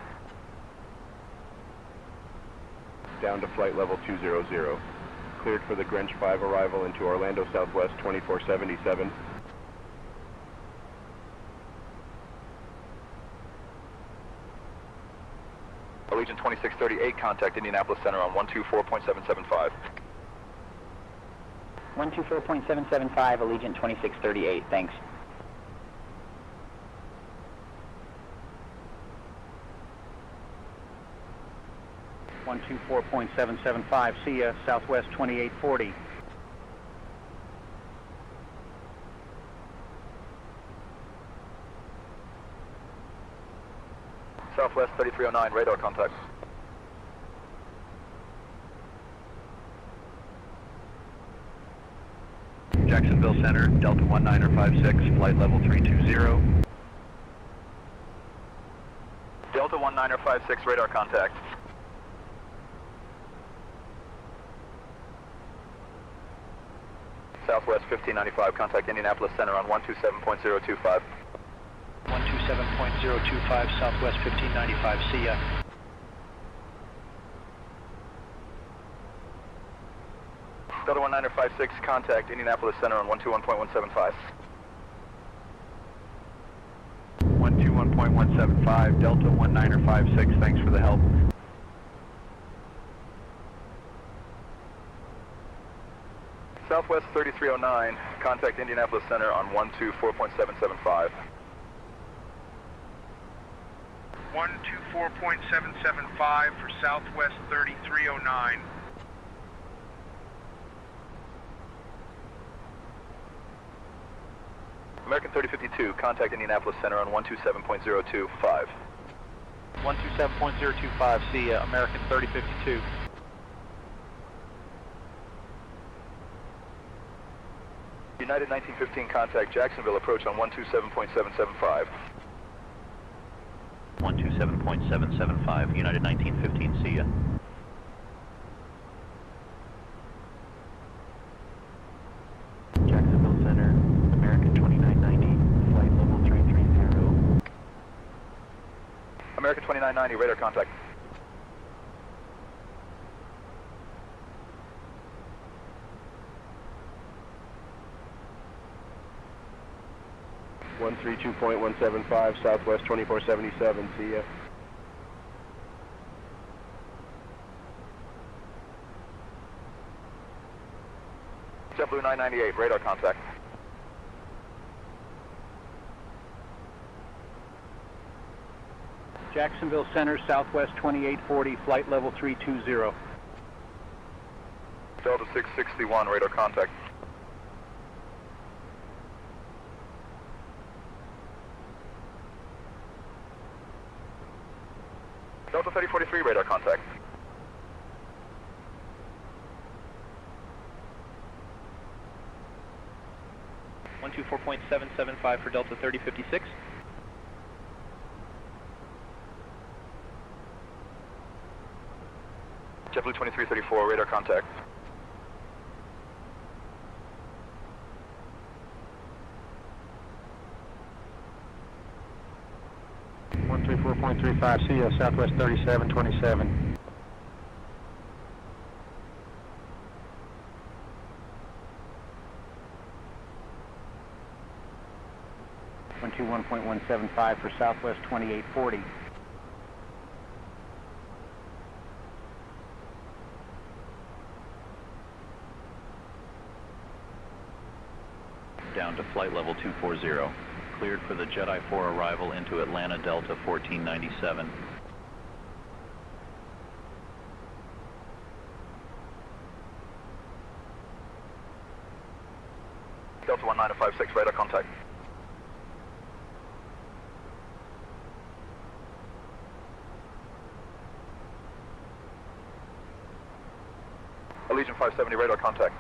Down to flight level 200, cleared for the Greenwich 5 arrival into Orlando Southwest 2477. Allegiant 2638, contact Indianapolis Center on 124.775. 124.775, Allegiant 2638, thanks. .775, see ya, Southwest 2840. Southwest 3309, radar contact. Jacksonville Center, Delta 1956, flight level 320. Delta 1956, radar contact. Southwest 1595, contact Indianapolis Center on 127.025. 127.025, Southwest 1595, see ya. Delta 1956, contact Indianapolis Center on 121.175. 121.175, Delta 1956, thanks for the help. Southwest 3309, contact Indianapolis Center on 124.775. 124.775 for Southwest 3309. American 3052, contact Indianapolis Center on 127.025. 127.025, see ya, American 3052. United 1915, contact Jacksonville approach on 127.775. 127.775, United 1915, see ya. Jacksonville Center, American 2990, flight level 330. American 2990, radar contact. 132.175, Southwest 2477, see ya. JetBlue 998, radar contact. Jacksonville Center, Southwest 2840, flight level 320. Delta 661, radar contact. Delta 3043, radar contact. One 124.775 for Delta 3056. JetBlue 2334, radar contact. One 134.35, see ya, Southwest 3727. One 121.175 for Southwest 2840. Down to flight level 240. Cleared for the Jedi 4 arrival into Atlanta Delta 1497. Delta 1956, radar contact. Allegiant 570, radar contact.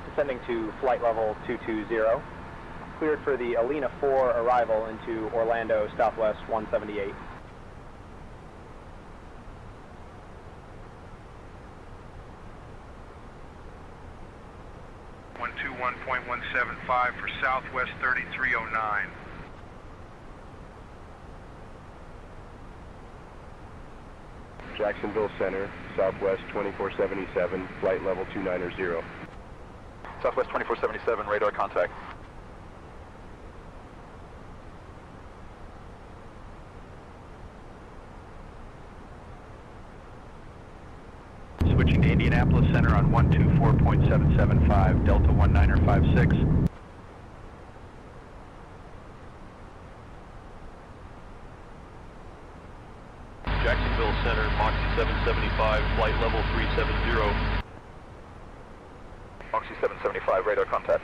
Descending to flight level 220. Cleared for the Alina 4 arrival into Orlando Southwest 178. .175 for Southwest 3309. Jacksonville Center, Southwest 2477, flight level 290. Southwest 2477, radar contact. Switching to Indianapolis Center on 124.775, Delta 1956. Jacksonville Center, Moxie 775, flight level 370. Moxie 775, radar contact.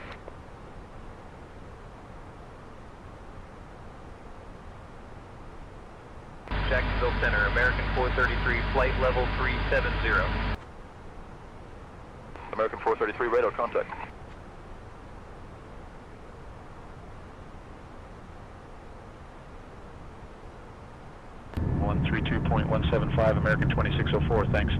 Jacksonville Center, American 433, flight level 370. American 433, radar contact. One 132.175, American 2604, thanks.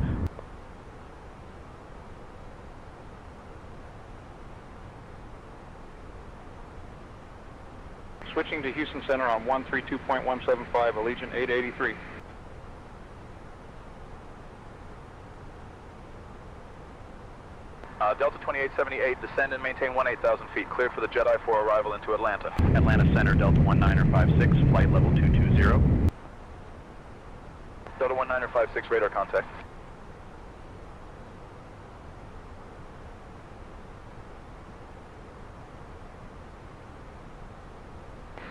Switching to Houston Center on 132.175, Allegiant 883. Delta 2878, descend and maintain 18,000 feet. Cleared for the Jedi 4 arrival into Atlanta. Atlanta Center, Delta 1956, flight level 220. Delta 1956, radar contact.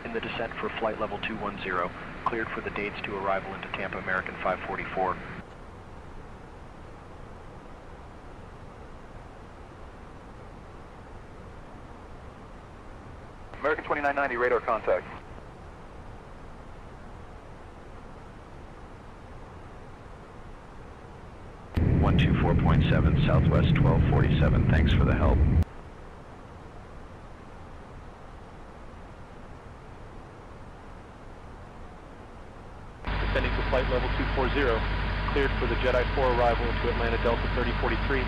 In the descent for flight level 210, cleared for the dates to arrival into Tampa American 544. American 2990, radar contact. One 124.7, Southwest 1247, thanks for the help. Descending to flight level 240, cleared for the Jedi 4 arrival into Atlanta Delta 3043.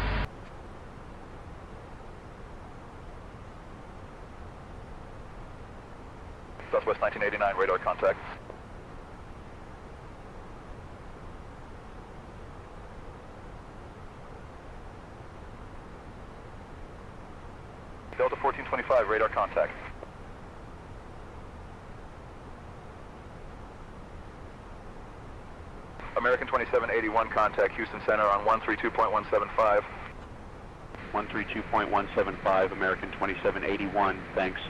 Southwest 1989, radar contact. Delta 1425, radar contact. American 2781, contact Houston Center on 132.175. 132.175, American 2781, thanks.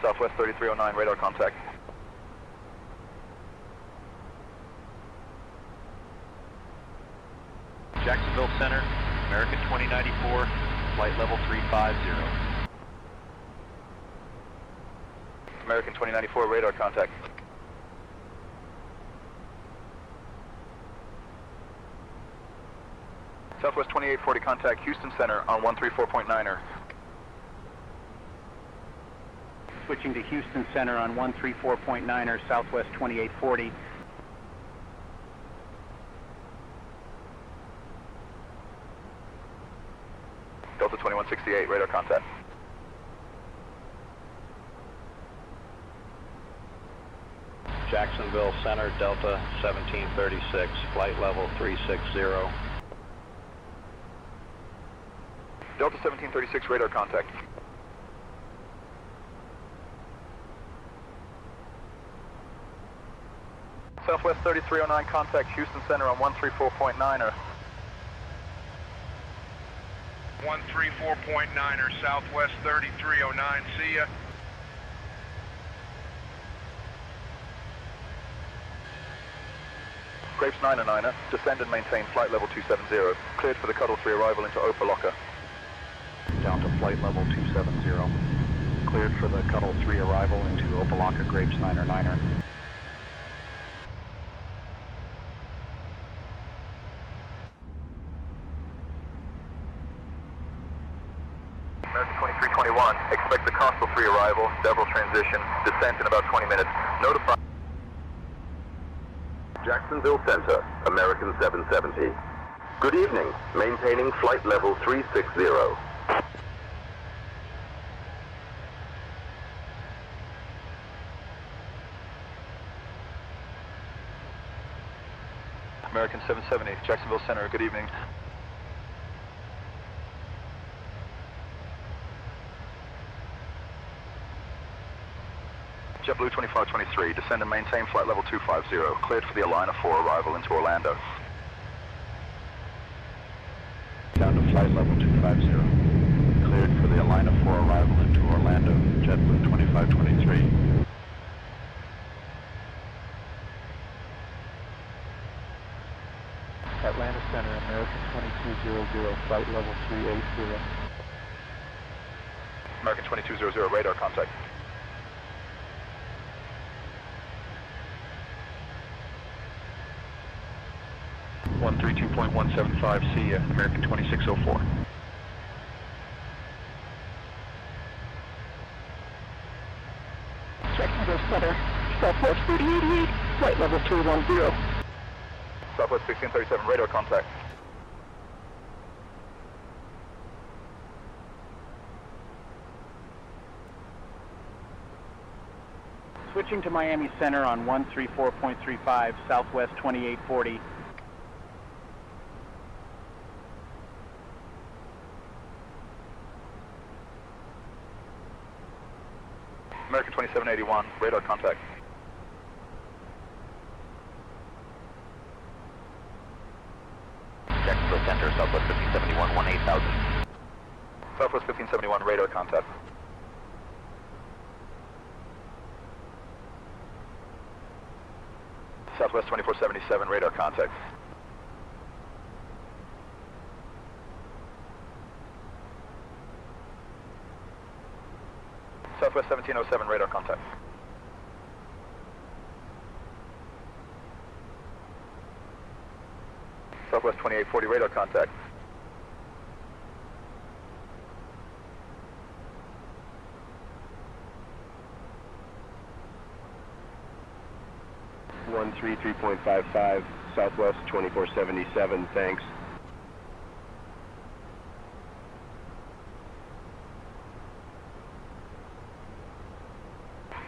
Southwest 3309, radar contact. Jacksonville Center, American 2094, flight level 350. American 2094, radar contact. Southwest 2840, contact Houston Center on 134.9er. Switching to Houston Center on 134.9er, Southwest 2840. Delta 2168, radar contact. Jacksonville Center, Delta 1736, flight level 360. Delta 1736, radar contact. Southwest 3309, contact Houston Center on 134.9er. 134.9er, Southwest 3309, see ya. Grapes 9er, descend and maintain flight level 270. Cleared for the Cuddle 3 arrival into Opelika. Down to flight level 270. Cleared for the Cuddle 3 arrival into Opelika, Grapes 9er. American 2321, expect the Coastal 3 arrival, Devil transition, descent in about 20 minutes. Notify. Jacksonville Center, American 770. Good evening. Maintaining flight level 360. American 770, Jacksonville Center, good evening. JetBlue 2523, descend and maintain flight level 250, cleared for the Alina 4 arrival into Orlando. Down to flight level 250. Cleared for the Alina 4 arrival into Orlando, JetBlue 2523. Atlanta Center, American 2200, flight level 380. American 2200, radar contact. .175, see ya, American 2604. Jacksonville Center, Southwest 3088, flight level 310. Southwest 1637, radar contact. Switching to Miami Center on 134.35, Southwest 2840. American 2781, radar contact. Jacksonville Center, Southwest 1571, 18000. Southwest 1571, radar contact. Southwest 2477, radar contact. Southwest 1707, radar contact. Southwest 2840, radar contact. One 33.55, Southwest 2477, thanks.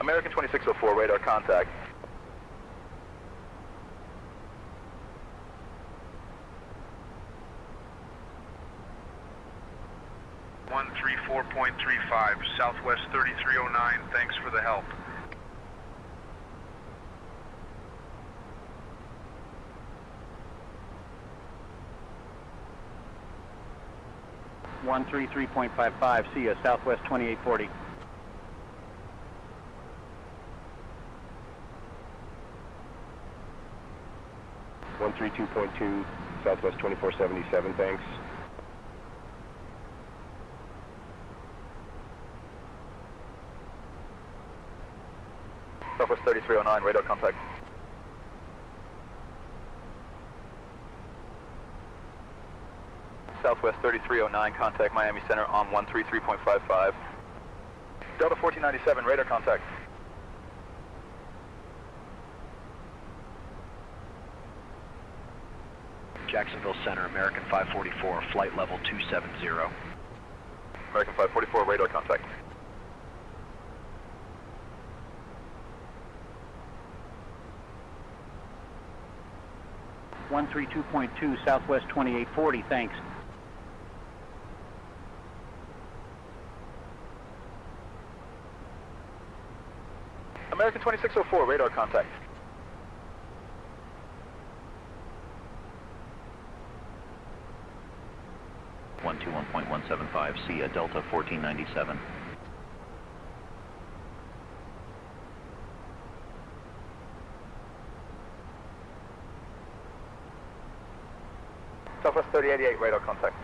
American 2604, radar contact. 4.35, Southwest 3309, thanks for the help. One 133.55, see ya, Southwest 2840. One 132.2, Southwest 2477, thanks. Southwest 3309, radar contact. Southwest 3309, contact Miami Center on 133.55. Delta 1497, radar contact. Jacksonville Center, American 544, flight level 270. American 544, radar contact. One 132.2, Southwest 2840, thanks. American 2604, radar contact. One 121.175, see ya, Delta 1497. Southwest 3088, radar contact.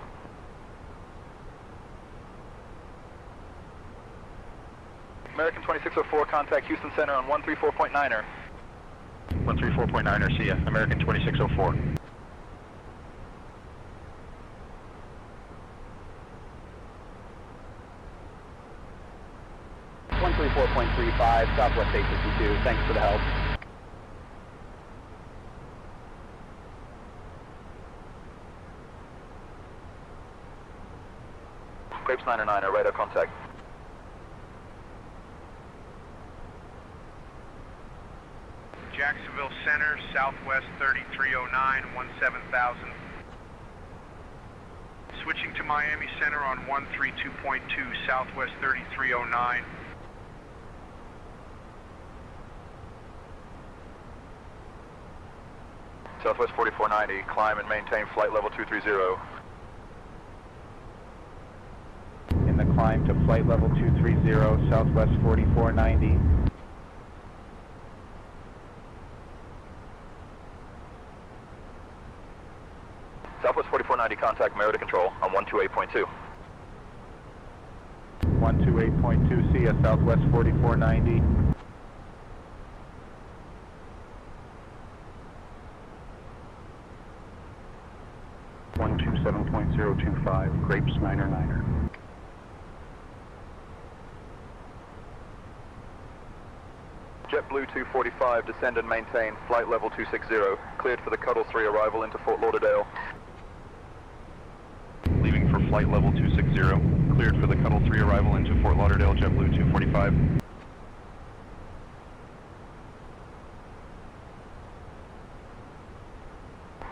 American 2604, contact Houston Center on 134.9er. 134.9er, see ya, American 2604. .35, Southwest 852, thanks for the help. Grapes 909er, radar contact. Jacksonville Center, Southwest 3309, 17,000. Switching to Miami Center on 132.2, Southwest 3309. Southwest 4490, climb and maintain flight level 230. In the climb to flight level 230, Southwest 4490. Southwest 4490, contact Merida Control on 128.2. 128.2, see ya, Southwest 4490. .025, Grapes 909er. JetBlue 245, descend and maintain flight level 260, cleared for the Cuddle 3 arrival into Fort Lauderdale. Leaving for flight level 260, cleared for the Cuddle 3 arrival into Fort Lauderdale, JetBlue 245.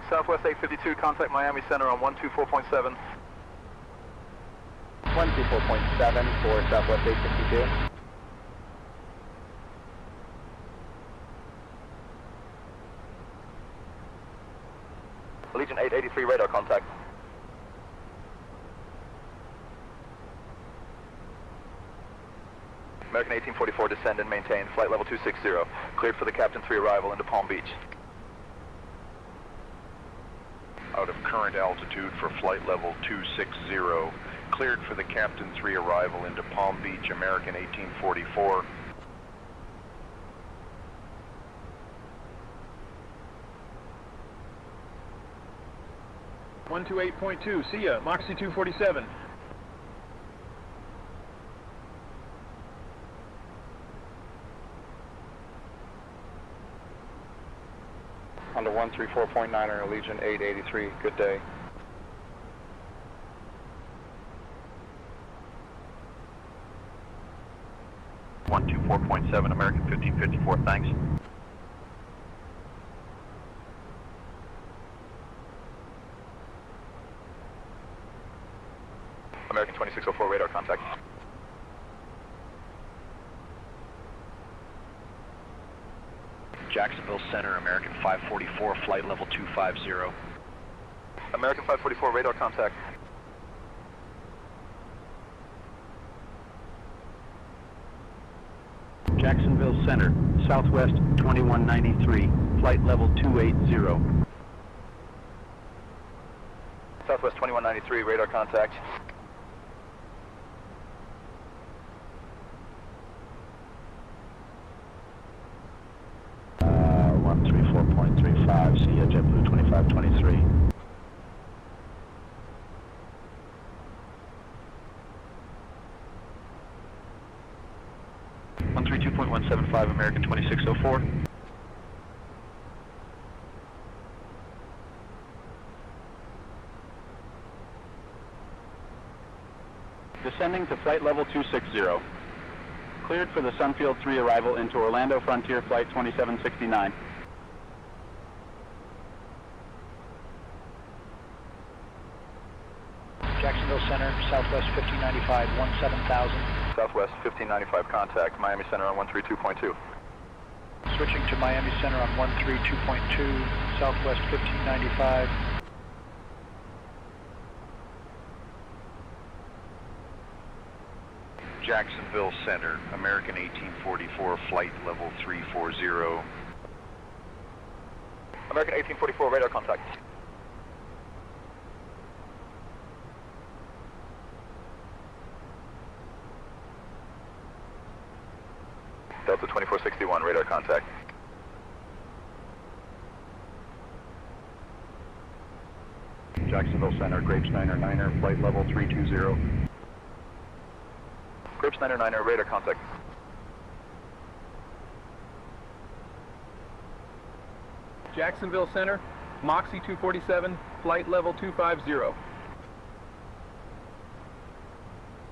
Southwest 852, contact Miami Center on 124.7. 124.7 for Southwest 852. Allegiant 883, radar contact. American 1844, descend and maintain flight level 260, cleared for the Captain 3 arrival into Palm Beach. Out of current altitude for flight level 260, cleared for the Captain 3 arrival into Palm Beach, American 1844. .2, see ya, Moxie 247. On to 134.9er, Allegiant 883, good day. .7, American 1554, thanks. American 2604, radar contact. Jacksonville Center, American 544, flight level 250. American 544, radar contact. Jacksonville Center, Southwest 2193, flight level 280. Southwest 2193, radar contact. Uh, 134.35, see ya, JetBlue 2523. .175, American 2604. Descending to flight level 260. Cleared for the Sunfield 3 arrival into Orlando Frontier Flight 2769. Jacksonville Center, Southwest 1595, 17,000. Southwest 1595 contact, Miami Center on 132.2. Switching to Miami Center on 132.2, Southwest 1595. Jacksonville Center, American 1844, flight level 340. American 1844, radar contact. Delta 2461, radar contact. Jacksonville Center, Grapes 9er, flight level 320. Grapes 9er, radar contact. Jacksonville Center, Moxie 247, flight level 250.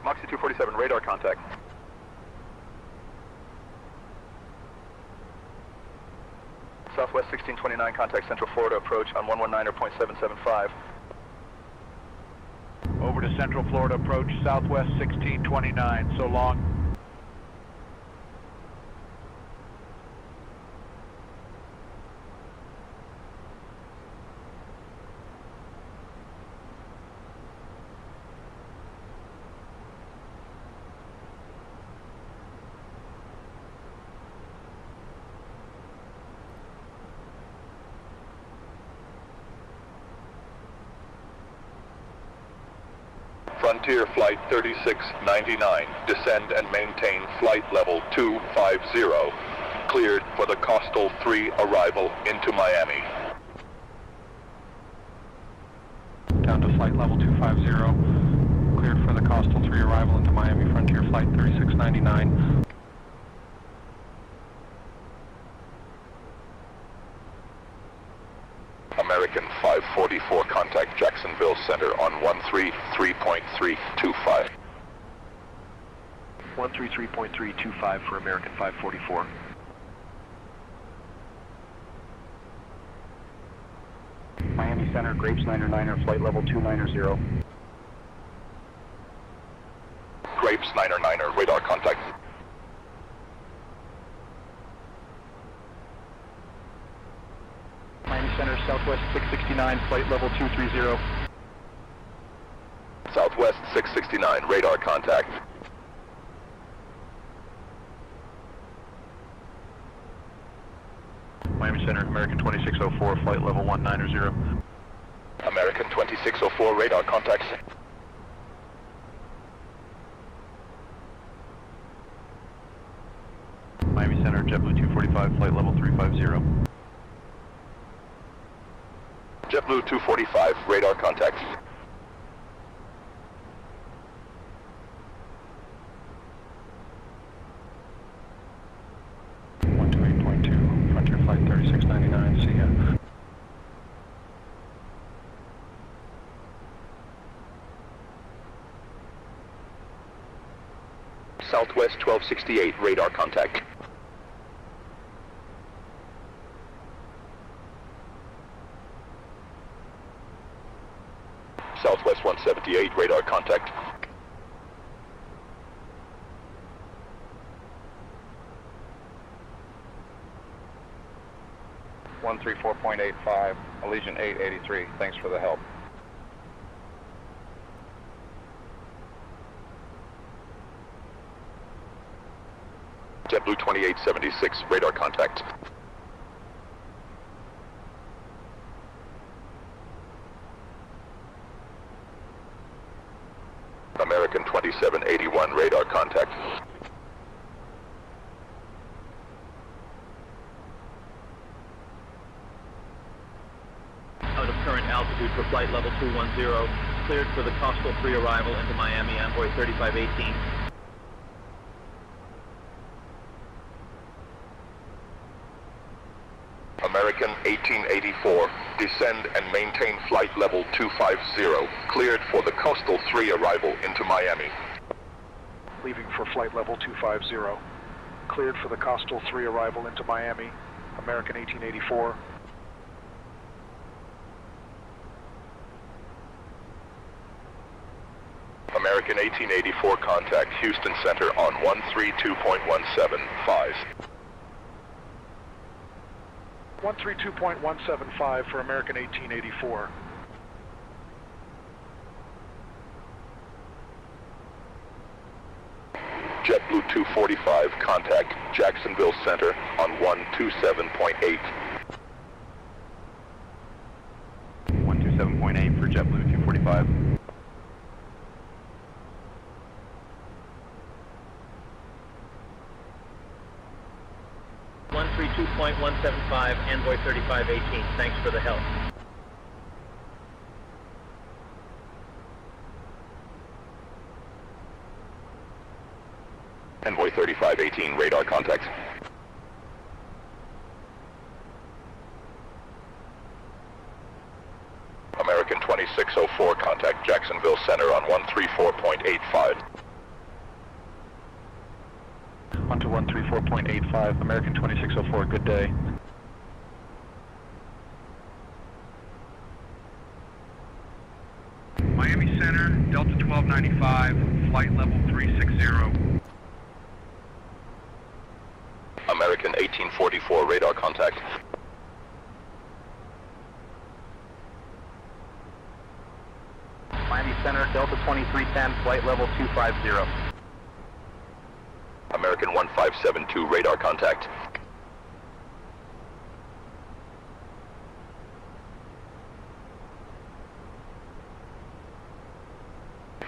Moxie 247, radar contact. Southwest 1629, contact Central Florida, approach on 119.775. Over to Central Florida, approach Southwest 1629, so long. Frontier Flight 3699, descend and maintain flight level 250. Cleared for the Coastal 3 arrival into Miami. Down to flight level 250. Cleared for the Coastal 3 arrival into Miami, Frontier Flight 3699. American 544, contact Jacksonville Center on 133.325. 133.325 for American 544. Miami Center, Grapes 9er, flight level 290. Grapes 9er, radar contact. Miami Center, Southwest 669, flight level 230. Southwest 669, radar contact. Miami Center, American 2604, flight level 190. American 2604, radar contact. Miami Center, JetBlue 245, flight level 350. JetBlue 245, radar contact. Frontier Flight 3699, see ya. Southwest 1268, radar contact. Southwest 178, radar contact. 134.85, Allegiant 883. Thanks for the help. JetBlue 2876, radar contact. American 2781, radar contact. Out of current altitude for flight level 210, cleared for the Coastal 3 arrival into Miami, Envoy 3518. American 1884, descend and maintain flight level 250, cleared for the Coastal 3 arrival into Miami. Leaving for flight level 250. Cleared for the Coastal 3 arrival into Miami, American 1884. American 1884, contact Houston Center on 132.175. 132.175 for American 1884. JetBlue 245, contact Jacksonville Center on 127.8. 127.8 for JetBlue 245. .175, Envoy 3518. Thanks for the help. Envoy 3518, radar contact. American 2604, contact Jacksonville Center on 134.85. On to 134.85, American 2604, good day. Miami Center, Delta 1295, flight level 360. American 1844, radar contact. Miami Center, Delta 2310, flight level 250. American 1572, radar contact.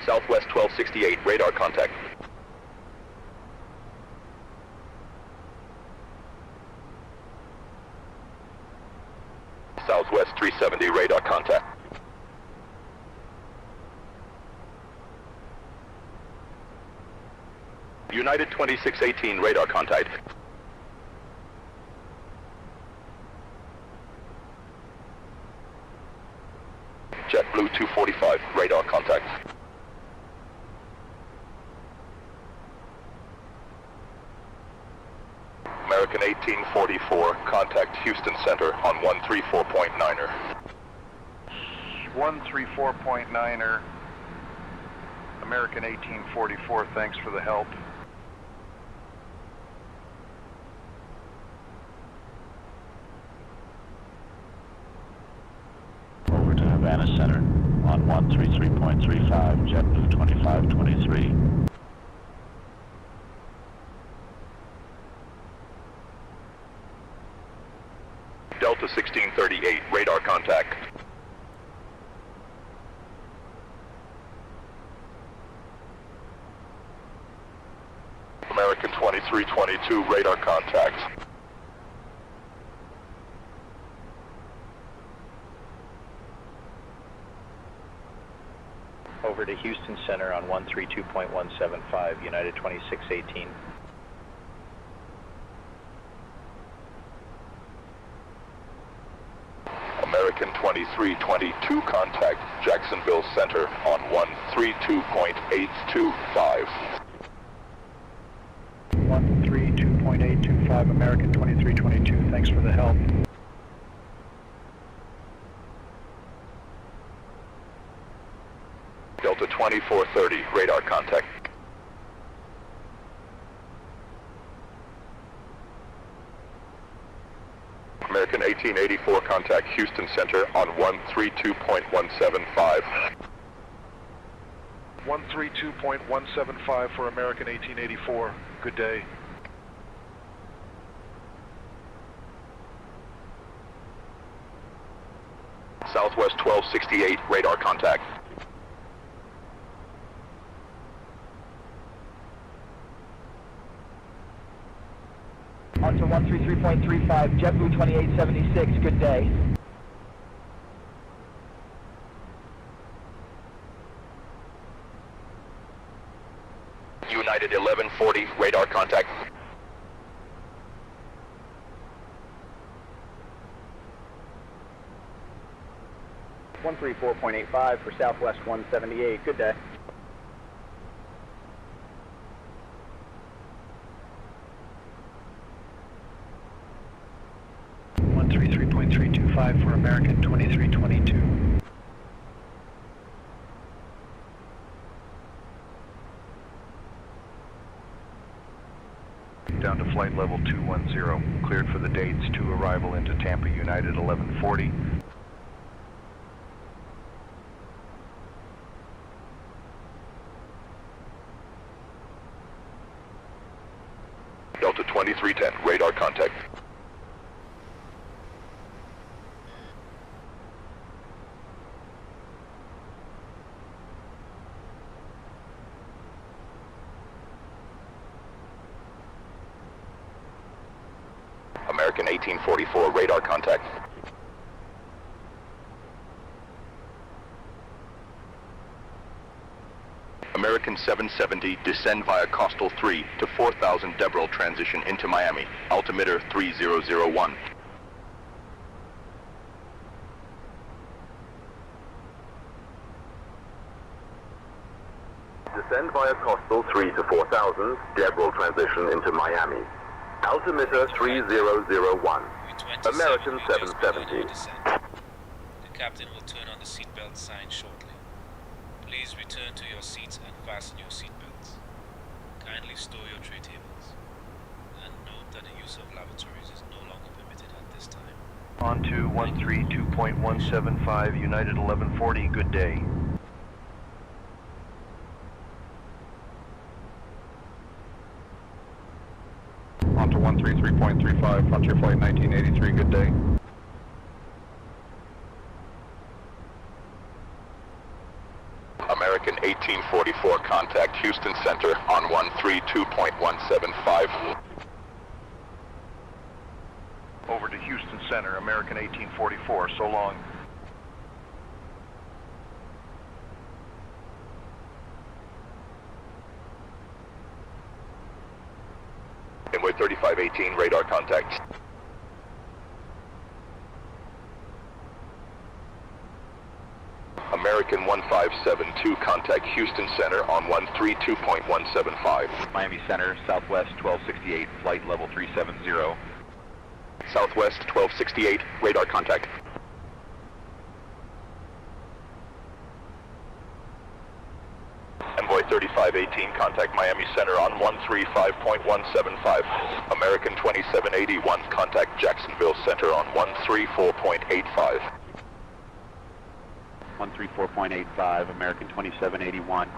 Southwest 1268, radar contact. Southwest 370, radar contact. United 2618, radar contact. JetBlue 245, radar contact. American 1844, contact Houston Center on 134.9er. 134.9er, American 1844, thanks for the help. Over to Havana Center on 133.35, JetBlue 2523. Delta 1638, radar contact. American 2322, radar contact. Over to Houston Center on 132.175, United 2618. American 2322, contact Jacksonville Center on 132.825. 132.825, American 2322, thanks for the help. Delta 2430, radar contact. American 1884, contact Houston Center on 132.175. 132.175 for American 1884. Good day. Southwest 1268, radar contact. On to 133.35, JetBlue 2876, good day. United 1140, radar contact. One 134.85 for Southwest 178, good day. For American 2322. Down to flight level 210, cleared for the dates to arrival into Tampa United 1140. Delta 2310, radar contact. American 1844, radar contact. American 770, descend via Costal 3 to 4000 Debrel, transition into Miami, altimeter 3001. Descend via Costal 3 to 4000, Debrel, transition into Miami. Altimeter 3001. American 770. The captain will turn on the seatbelt sign shortly. Please return to your seats and fasten your seatbelts. Kindly store your tray tables. And note that the use of lavatories is no longer permitted at this time. On to 132.175, United 1140, good day. On to 133.35, Frontier Flight 1983, good day. American 1844, contact Houston Center on 132.175. Over to Houston Center, American 1844, so long. Runway 3518, radar contact. American 1572, contact Houston Center on 132.175. Miami Center, Southwest 1268, flight level 370. Southwest 1268, radar contact. Envoy 3518, contact Miami Center on 135.175. American 2781, contact Jacksonville Center on 134.85. 134.85, American 2781.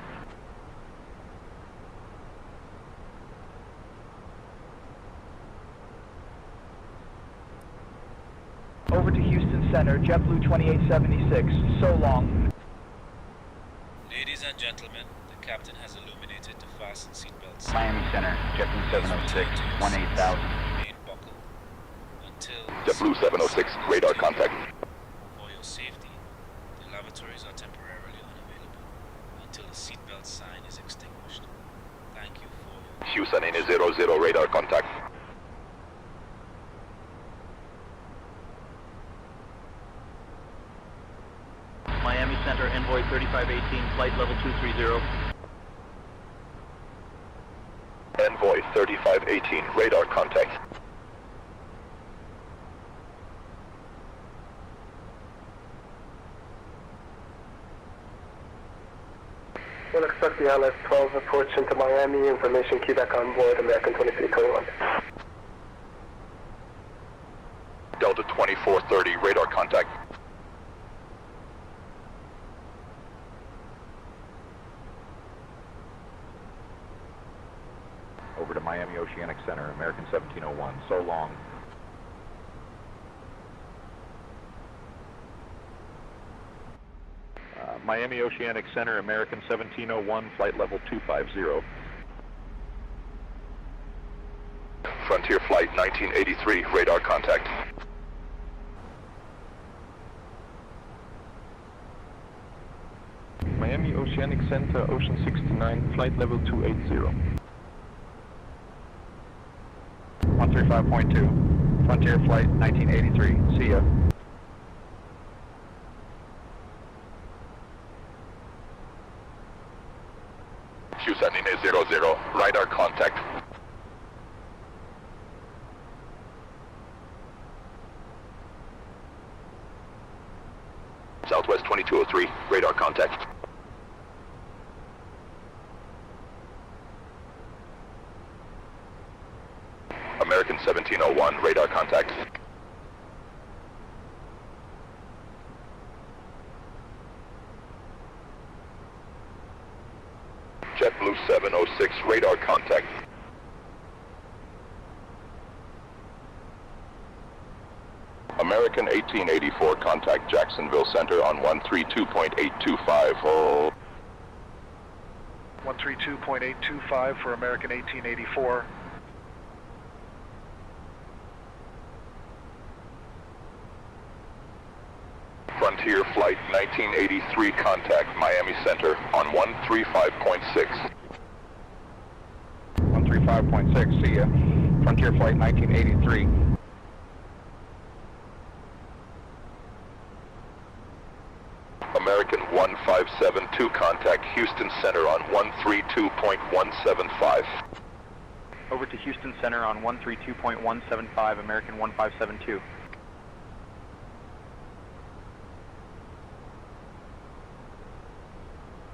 Over to Houston Center, JetBlue 2876, so long. Ladies and gentlemen, the captain has illuminated the fasten seatbelts. Miami Center, JetBlue 706, 18,000. Remain buckled until JetBlue 706, radar contact. For your safety, the lavatories are temporarily unavailable until the seatbelt sign is extinguished. Thank you for your... Houston in 00, radar contact. Miami Center, Envoy 3518, flight level 230. Envoy 3518, radar contact. We'll expect the LS-12 approach into Miami. Information key back on board, American 2321. Delta Delta 2430, radar contact. Over to Miami Oceanic Center, American 1701, so long. Miami Oceanic Center, American 1701, flight level 250. Frontier Flight 1983, radar contact. Miami Oceanic Center, Ocean 69, flight level 280. 135.2, Frontier Flight 1983, see ya. Houston 00, radar contact. Southwest 2203, radar contact. American 1701, radar contact. JetBlue 706, radar contact. American 1884, contact Jacksonville Center on 132.825. Oh. 132.825 for American 1884. Frontier Flight 1983, contact Miami Center on 135.6. 135.6, see ya. Frontier Flight 1983. American 1572, contact Houston Center on 132.175. Over to Houston Center on 132.175, American 1572.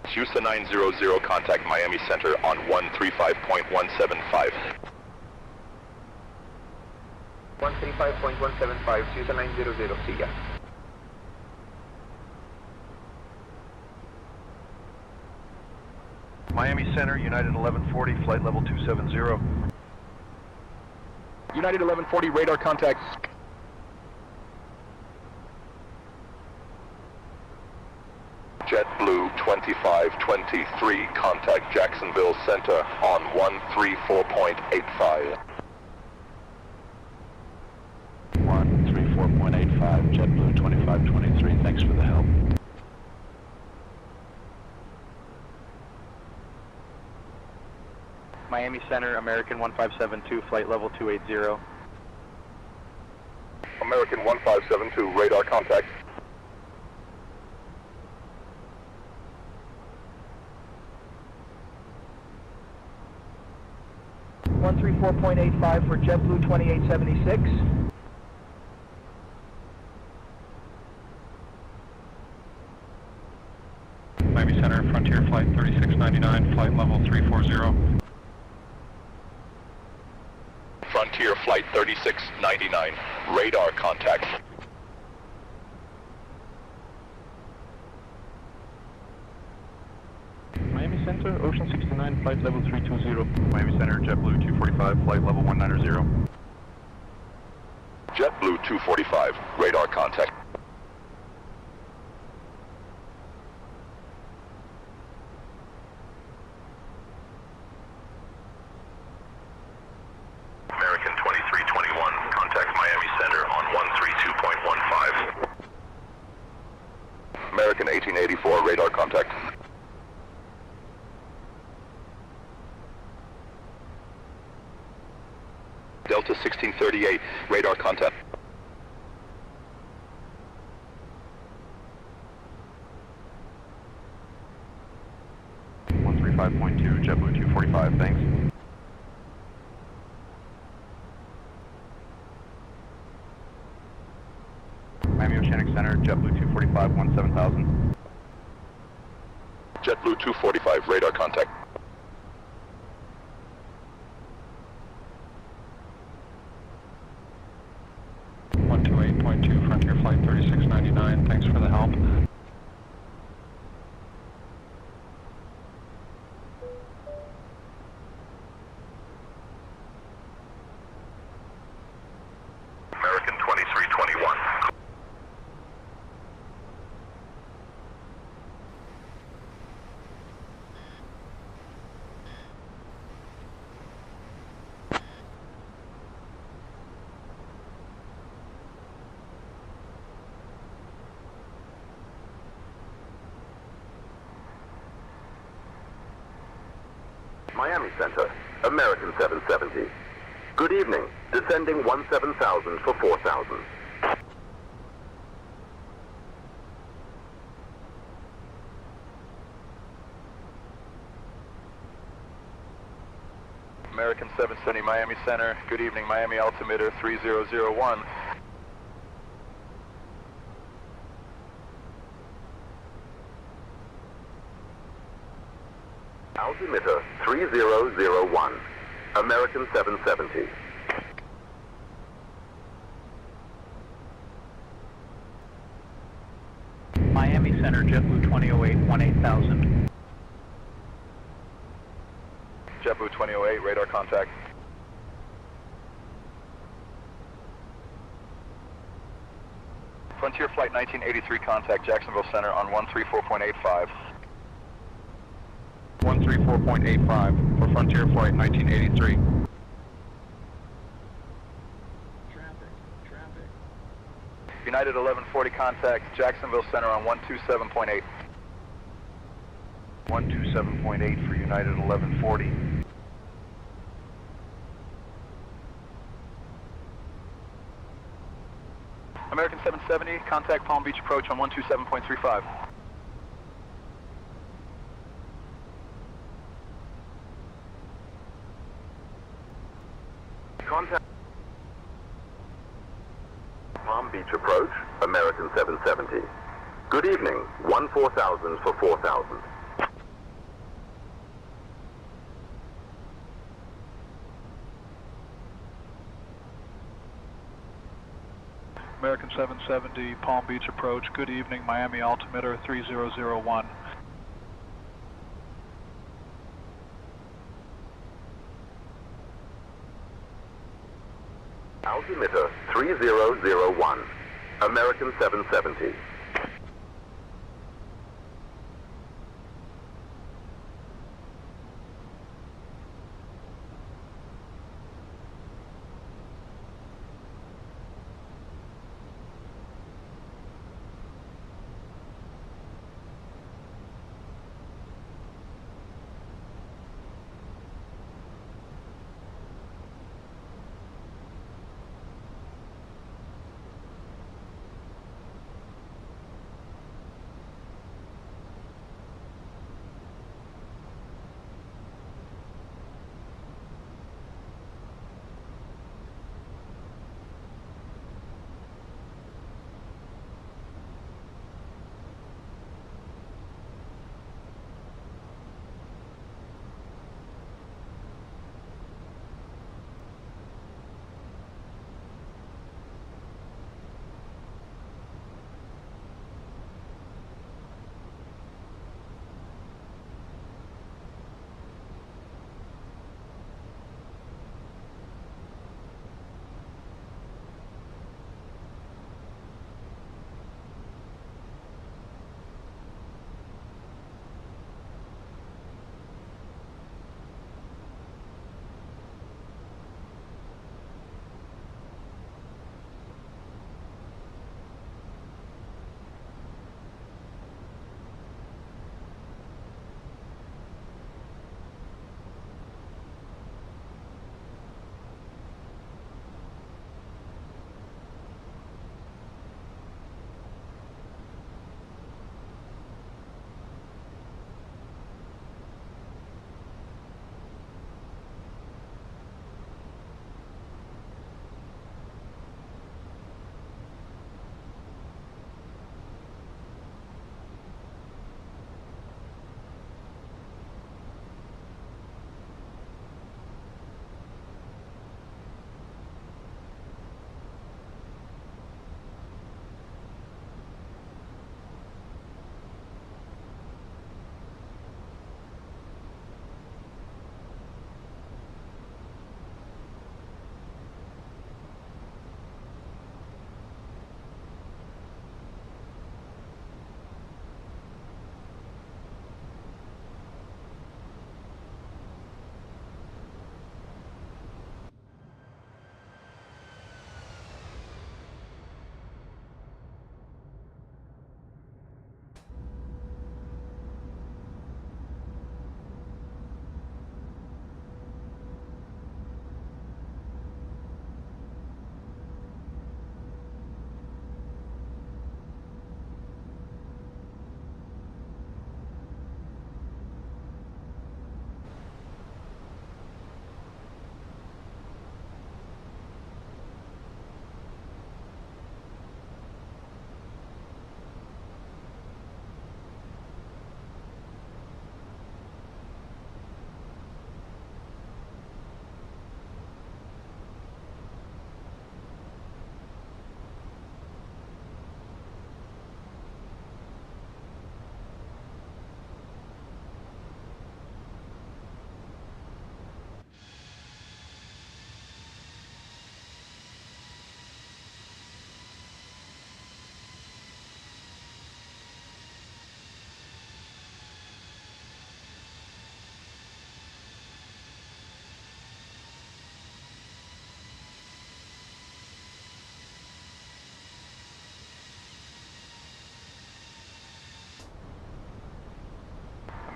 Houston 900, contact Miami Center on 135.175. 135.175, Houston 900, see ya. Miami Center, United 1140, flight level 270. United 1140, radar contacts. JetBlue 2523, contact Jacksonville Center on 134.85. 134.85, JetBlue 2523, thanks for the help. Miami Center, American 1572, flight level 280. American 1572, radar contact. $134.85 for JetBlue 2876. Miami Center, Frontier Flight 3699, flight level 340. Frontier Flight 3699, radar contact. Miami Center, Ocean 69, flight level 320. Miami Center, JetBlue 245, flight level 190. JetBlue 245, radar contact. American 2321, contact Miami Center on 132.15. American 1884, radar contact. Delta 1638, radar contact. JetBlue 245, thanks. Miami Oceanic Center, JetBlue 245, 17000. JetBlue 245, radar contact. 128.2, Frontier Flight 3699. Thanks for the help. American 2321. Miami Center, American 770. Good evening. Descending 17,000 for 4,000. American 770 Miami Center. Good evening, Miami altimeter 3001. Altimeter 3001. American 770. Miami Center, JetBlue 2008, 18,000. JetBlue 2008, radar contact. Frontier Flight 1983 contact Jacksonville Center on 134.85. 134.85 for Frontier Flight 1983. United 1140 contact Jacksonville Center on 127.8. 127.8 for United 1140. American 770, contact Palm Beach approach on 127.35. Contact Palm Beach approach, American 770. Good evening, 14,000 for 4,000. American 770, Palm Beach approach. Good evening, Miami altimeter 3001. Altimeter 3001. American 770.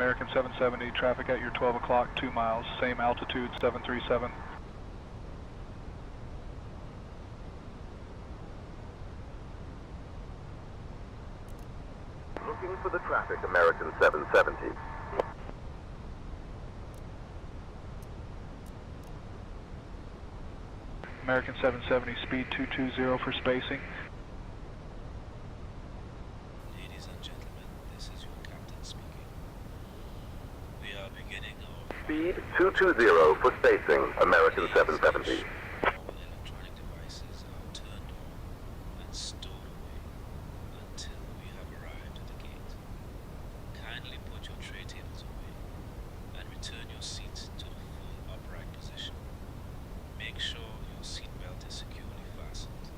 American 770, traffic at your 12 o'clock, 2 miles, same altitude, 737. Looking for the traffic, American 770. American 770, speed 220 for spacing. Ladies and gentlemen, this is your captain speaking. We are beginning our Speed 220 for spacing, American 770. all electronic devices are turned on and stowed away until we have arrived at the gate. Kindly put your tray tables away and return your seats to the full upright position. Make sure your seat belt is securely fastened.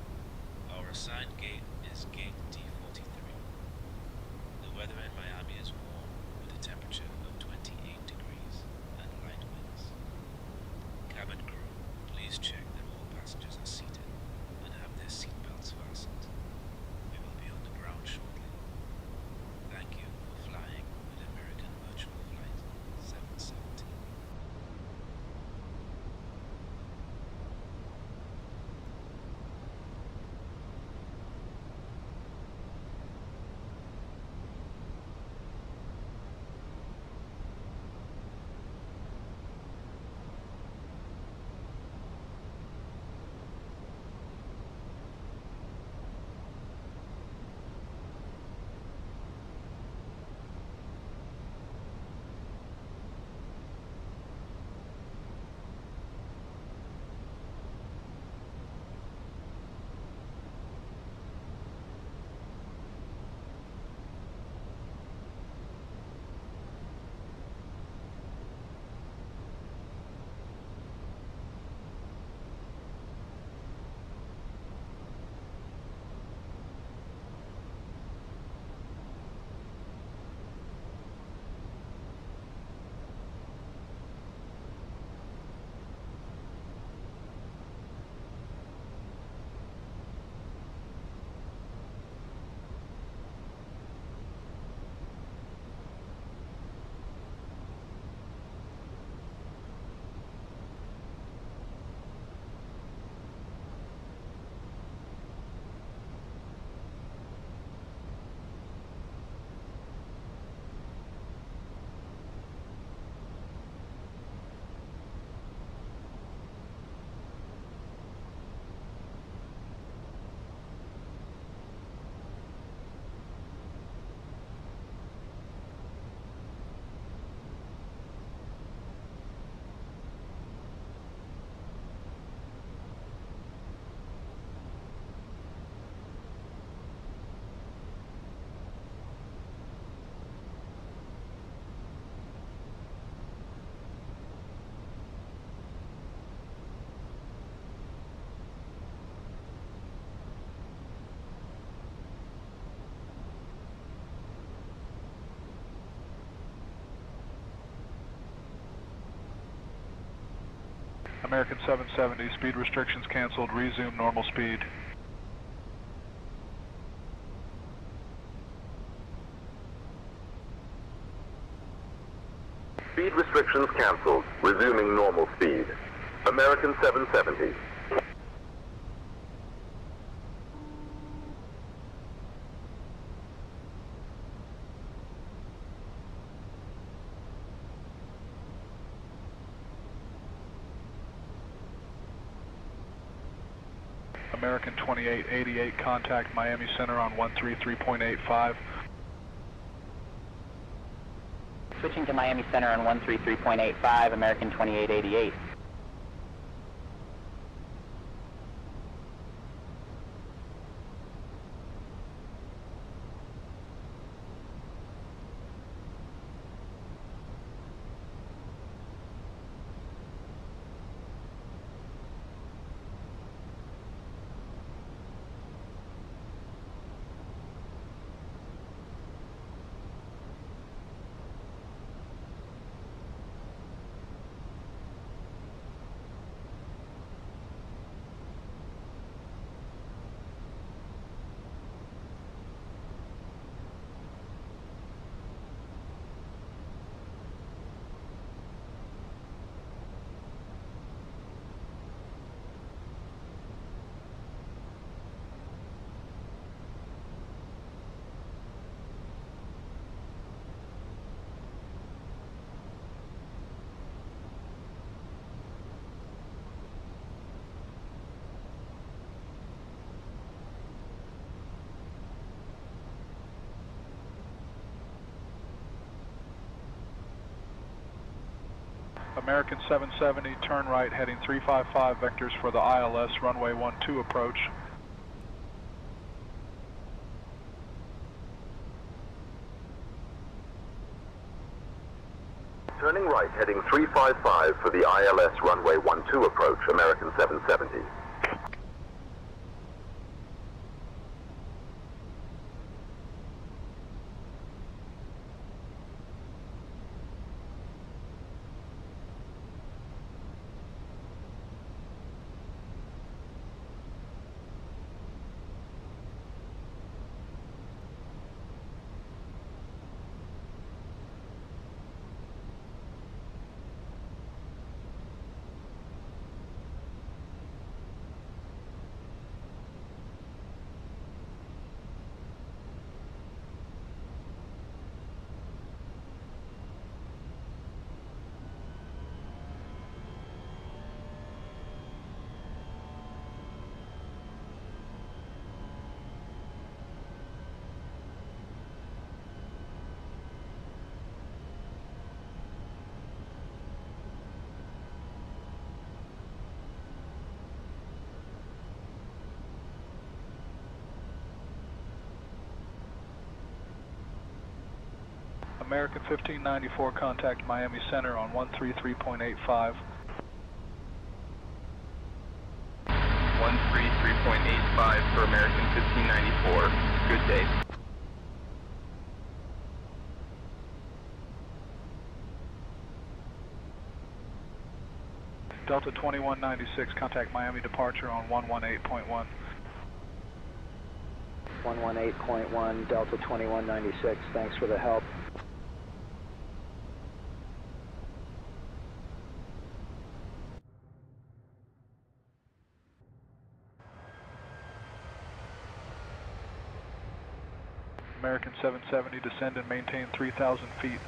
Our assigned gate is gate D43. The weather in Miami is warm with a temperature of 28 degrees and light winds. Cabin crew, please check that all passengers are seated and have their seat belts fastened. We will be on the ground shortly. Thank you for flying with American Virtual Flight 770. American 770, speed restrictions canceled, resume normal speed. Speed restrictions canceled, resuming normal speed. American 770. American 2888, contact Miami Center on 133.85. Switching to Miami Center on 133.85, American 2888. American 770, turn right, heading 355, vectors for the ILS, runway 12 approach. Turning right, heading 355 for the ILS, runway 12 approach, American 770. American 1594, contact Miami Center on 133.85. 133.85 for American 1594. Good day. Delta 2196, contact Miami departure on 118.1. 118.1, Delta 2196, thanks for the help. American 770, descend and maintain 3,000 feet.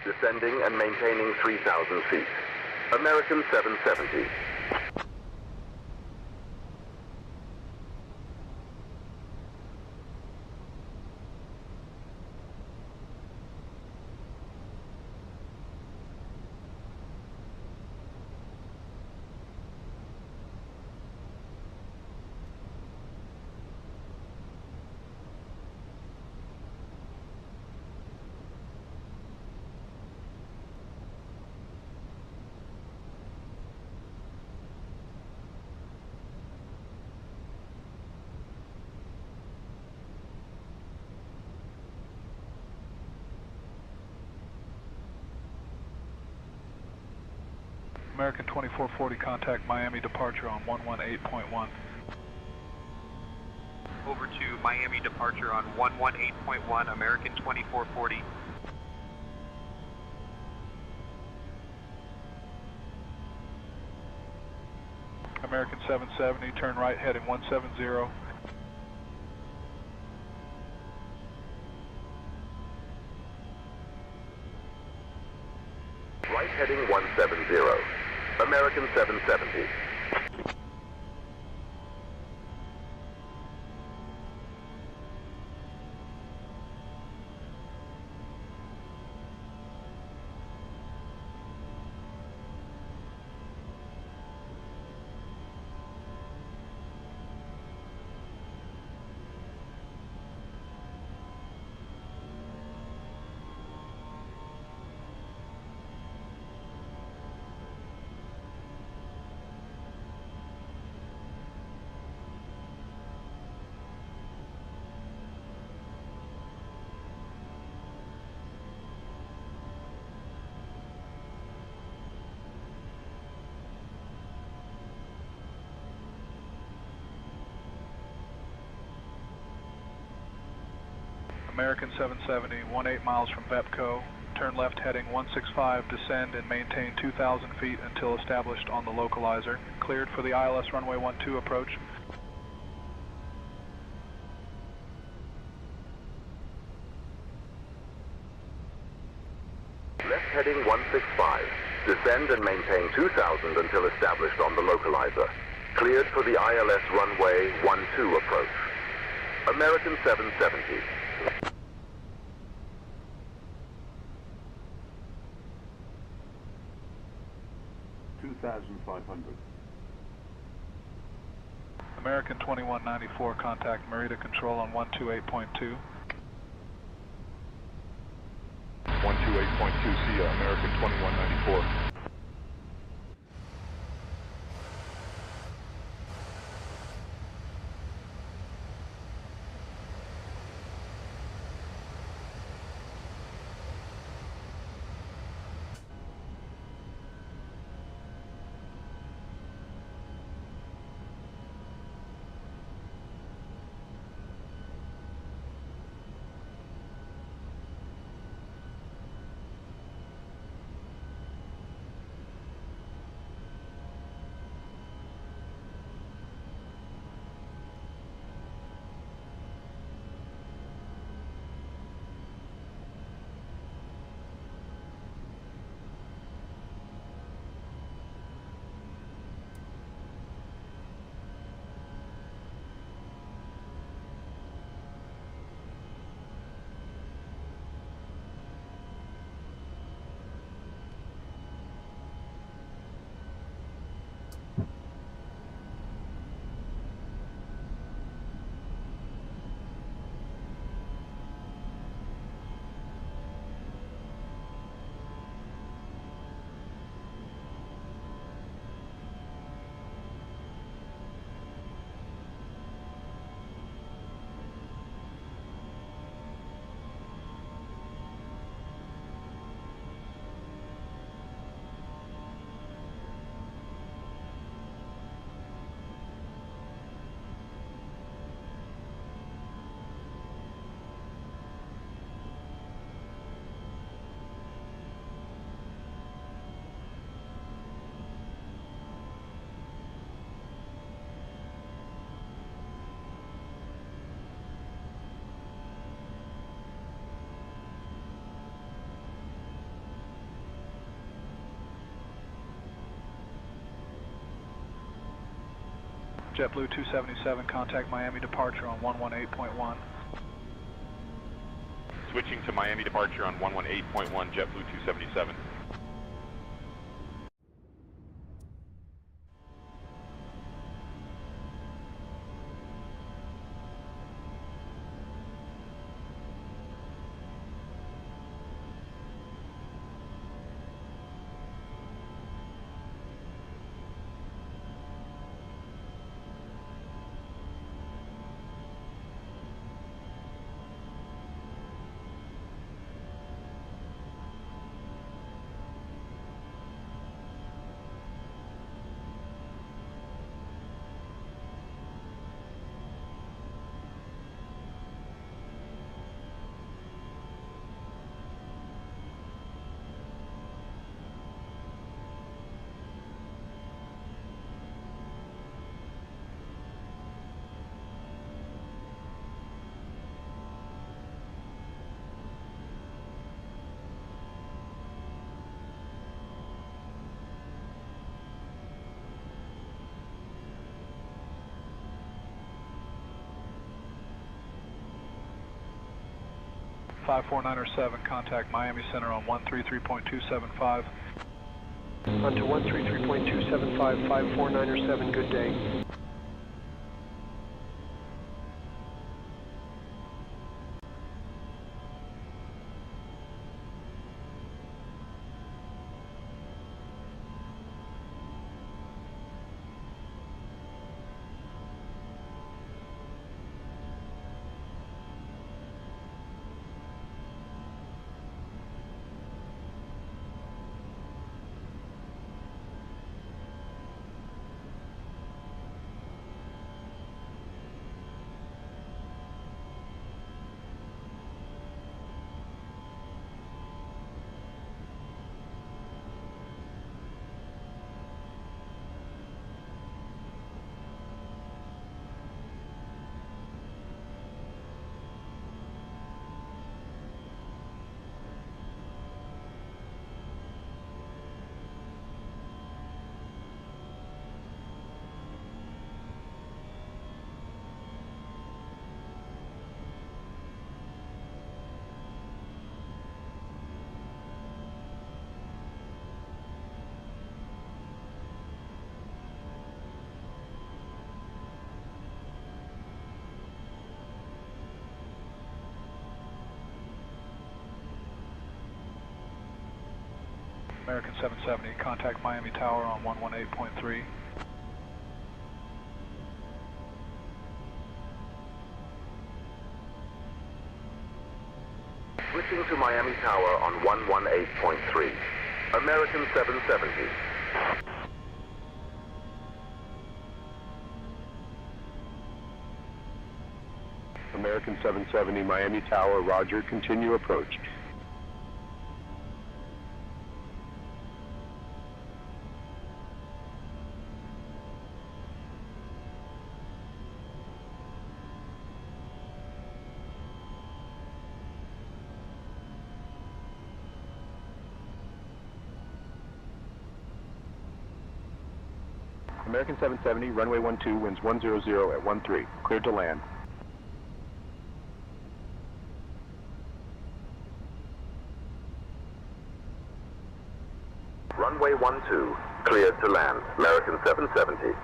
Descending and maintaining 3,000 feet. American 770. American 2440, contact Miami departure on 118.1. Over to Miami departure on 118.1, American 2440. American 770, turn right, heading 170. Right heading 170. American 770. American 770, 18 miles from VEPCO, turn left heading 165, descend and maintain 2,000 feet until established on the localizer. Cleared for the ILS runway 12 approach. Left heading 165, descend and maintain 2,000 until established on the localizer. Cleared for the ILS runway 12 approach. American 770. 2,500. American 2194, contact Merida Control on 128.2. 128.2, see ya, American 2194. JetBlue 277, contact Miami departure on 118.1. Switching to Miami departure on 118.1, JetBlue 277. Five 497, contact Miami Center on 133.275. On to 133.275, 5497, good day. American 770, contact Miami Tower on 118.3. Switching to Miami Tower on 118.3. American 770. American 770, Miami Tower, roger, continue approach. American 770, runway 12, winds 100 at 13, cleared to land. Runway 12, cleared to land. American 770.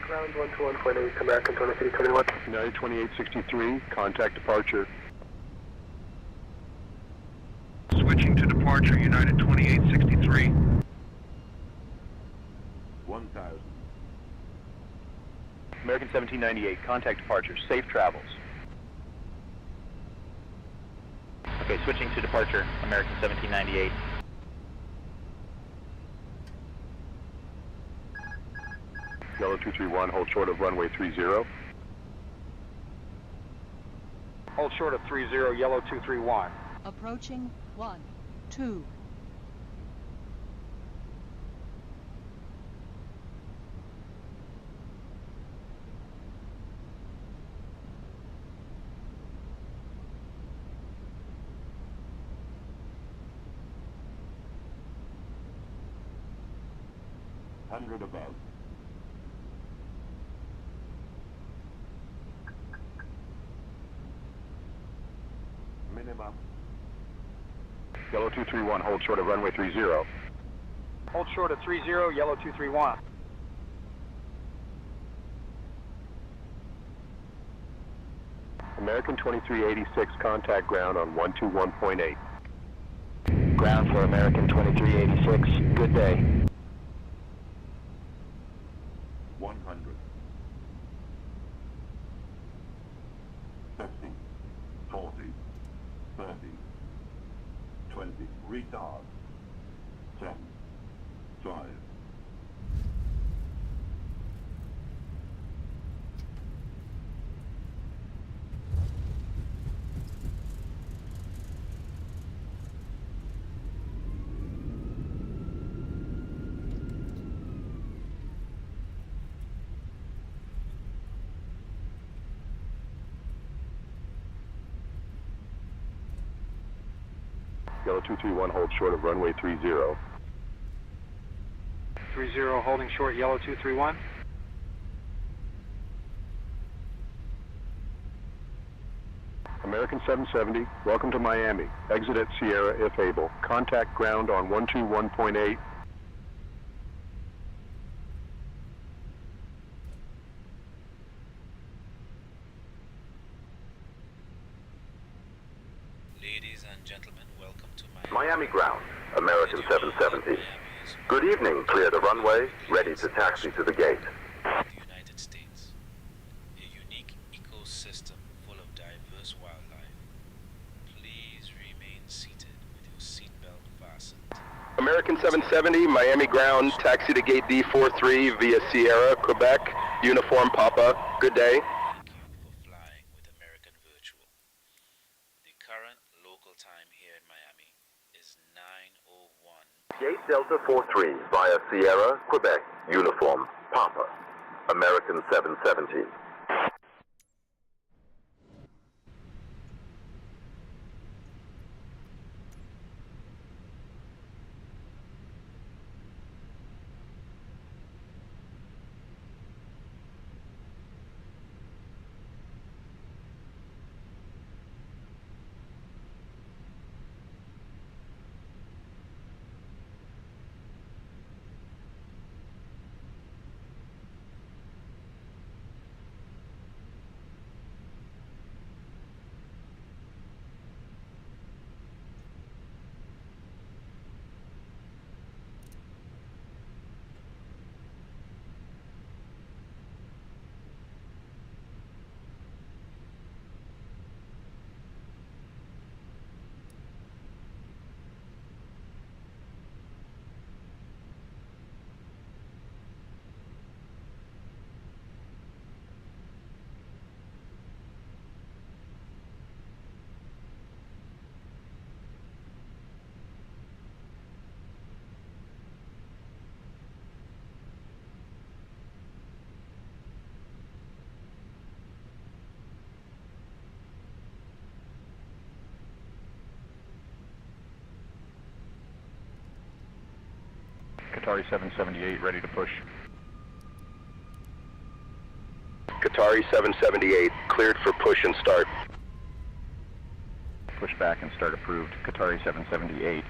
Ground 121.8, American 2321. United 2863, contact departure. Switching to departure, United 2863. 1000. American 1798, contact departure, safe travels. Okay, switching to departure, American 1798. Yellow 231, hold short of runway 30. Hold short of 30, yellow 231. Approaching 1, 2. Hundred above. Minimum. Yellow 231, hold short of runway 30. Hold short of 30, yellow 231. American 2386, contact ground on 121.8. Ground for American 2386, good day. 100. 50, 40, 30, 20, retard. 10, 5. Yellow 231, hold short of runway 30. 30, holding short, yellow 231. American 770, welcome to Miami. Exit at Sierra if able. Contact ground on 121.8. Ladies and gentlemen, welcome to Miami ground, American 770. Good evening, clear the runway, ready to taxi to the gate. the United States. A unique ecosystem full of diverse wildlife. Please remain seated with your seatbelt fastened. American 770, Miami ground, taxi to gate D43 via Sierra, Quebec, uniform Papa. Good day. Thank you for flying with American Virtual. The current local time here in Miami is 9:01. Gate Delta 43 via Sierra, Quebec, uniform Papa. American 770. Qatari 778 ready to push. Qatari 778, cleared for push and start. Push back and start approved. Qatari 778.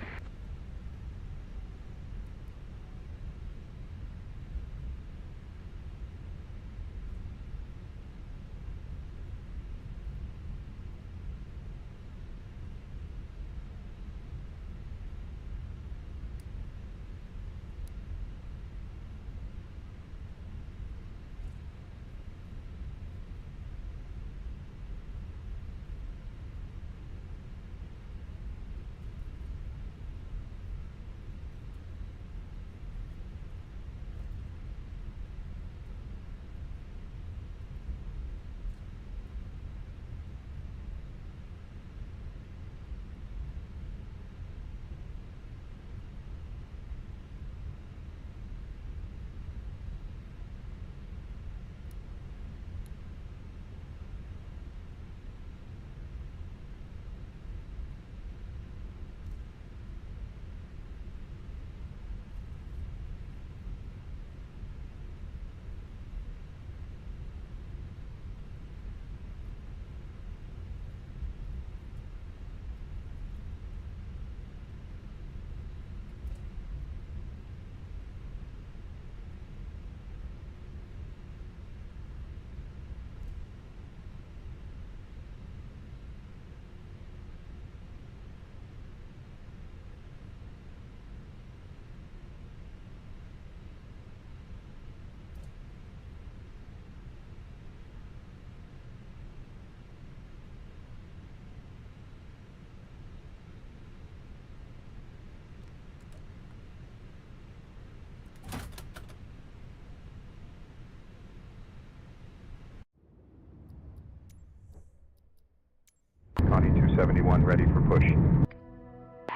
Connie 271 ready for push.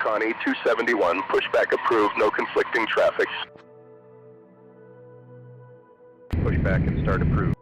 Connie 271, pushback approved, no conflicting traffic. Push back and start approved.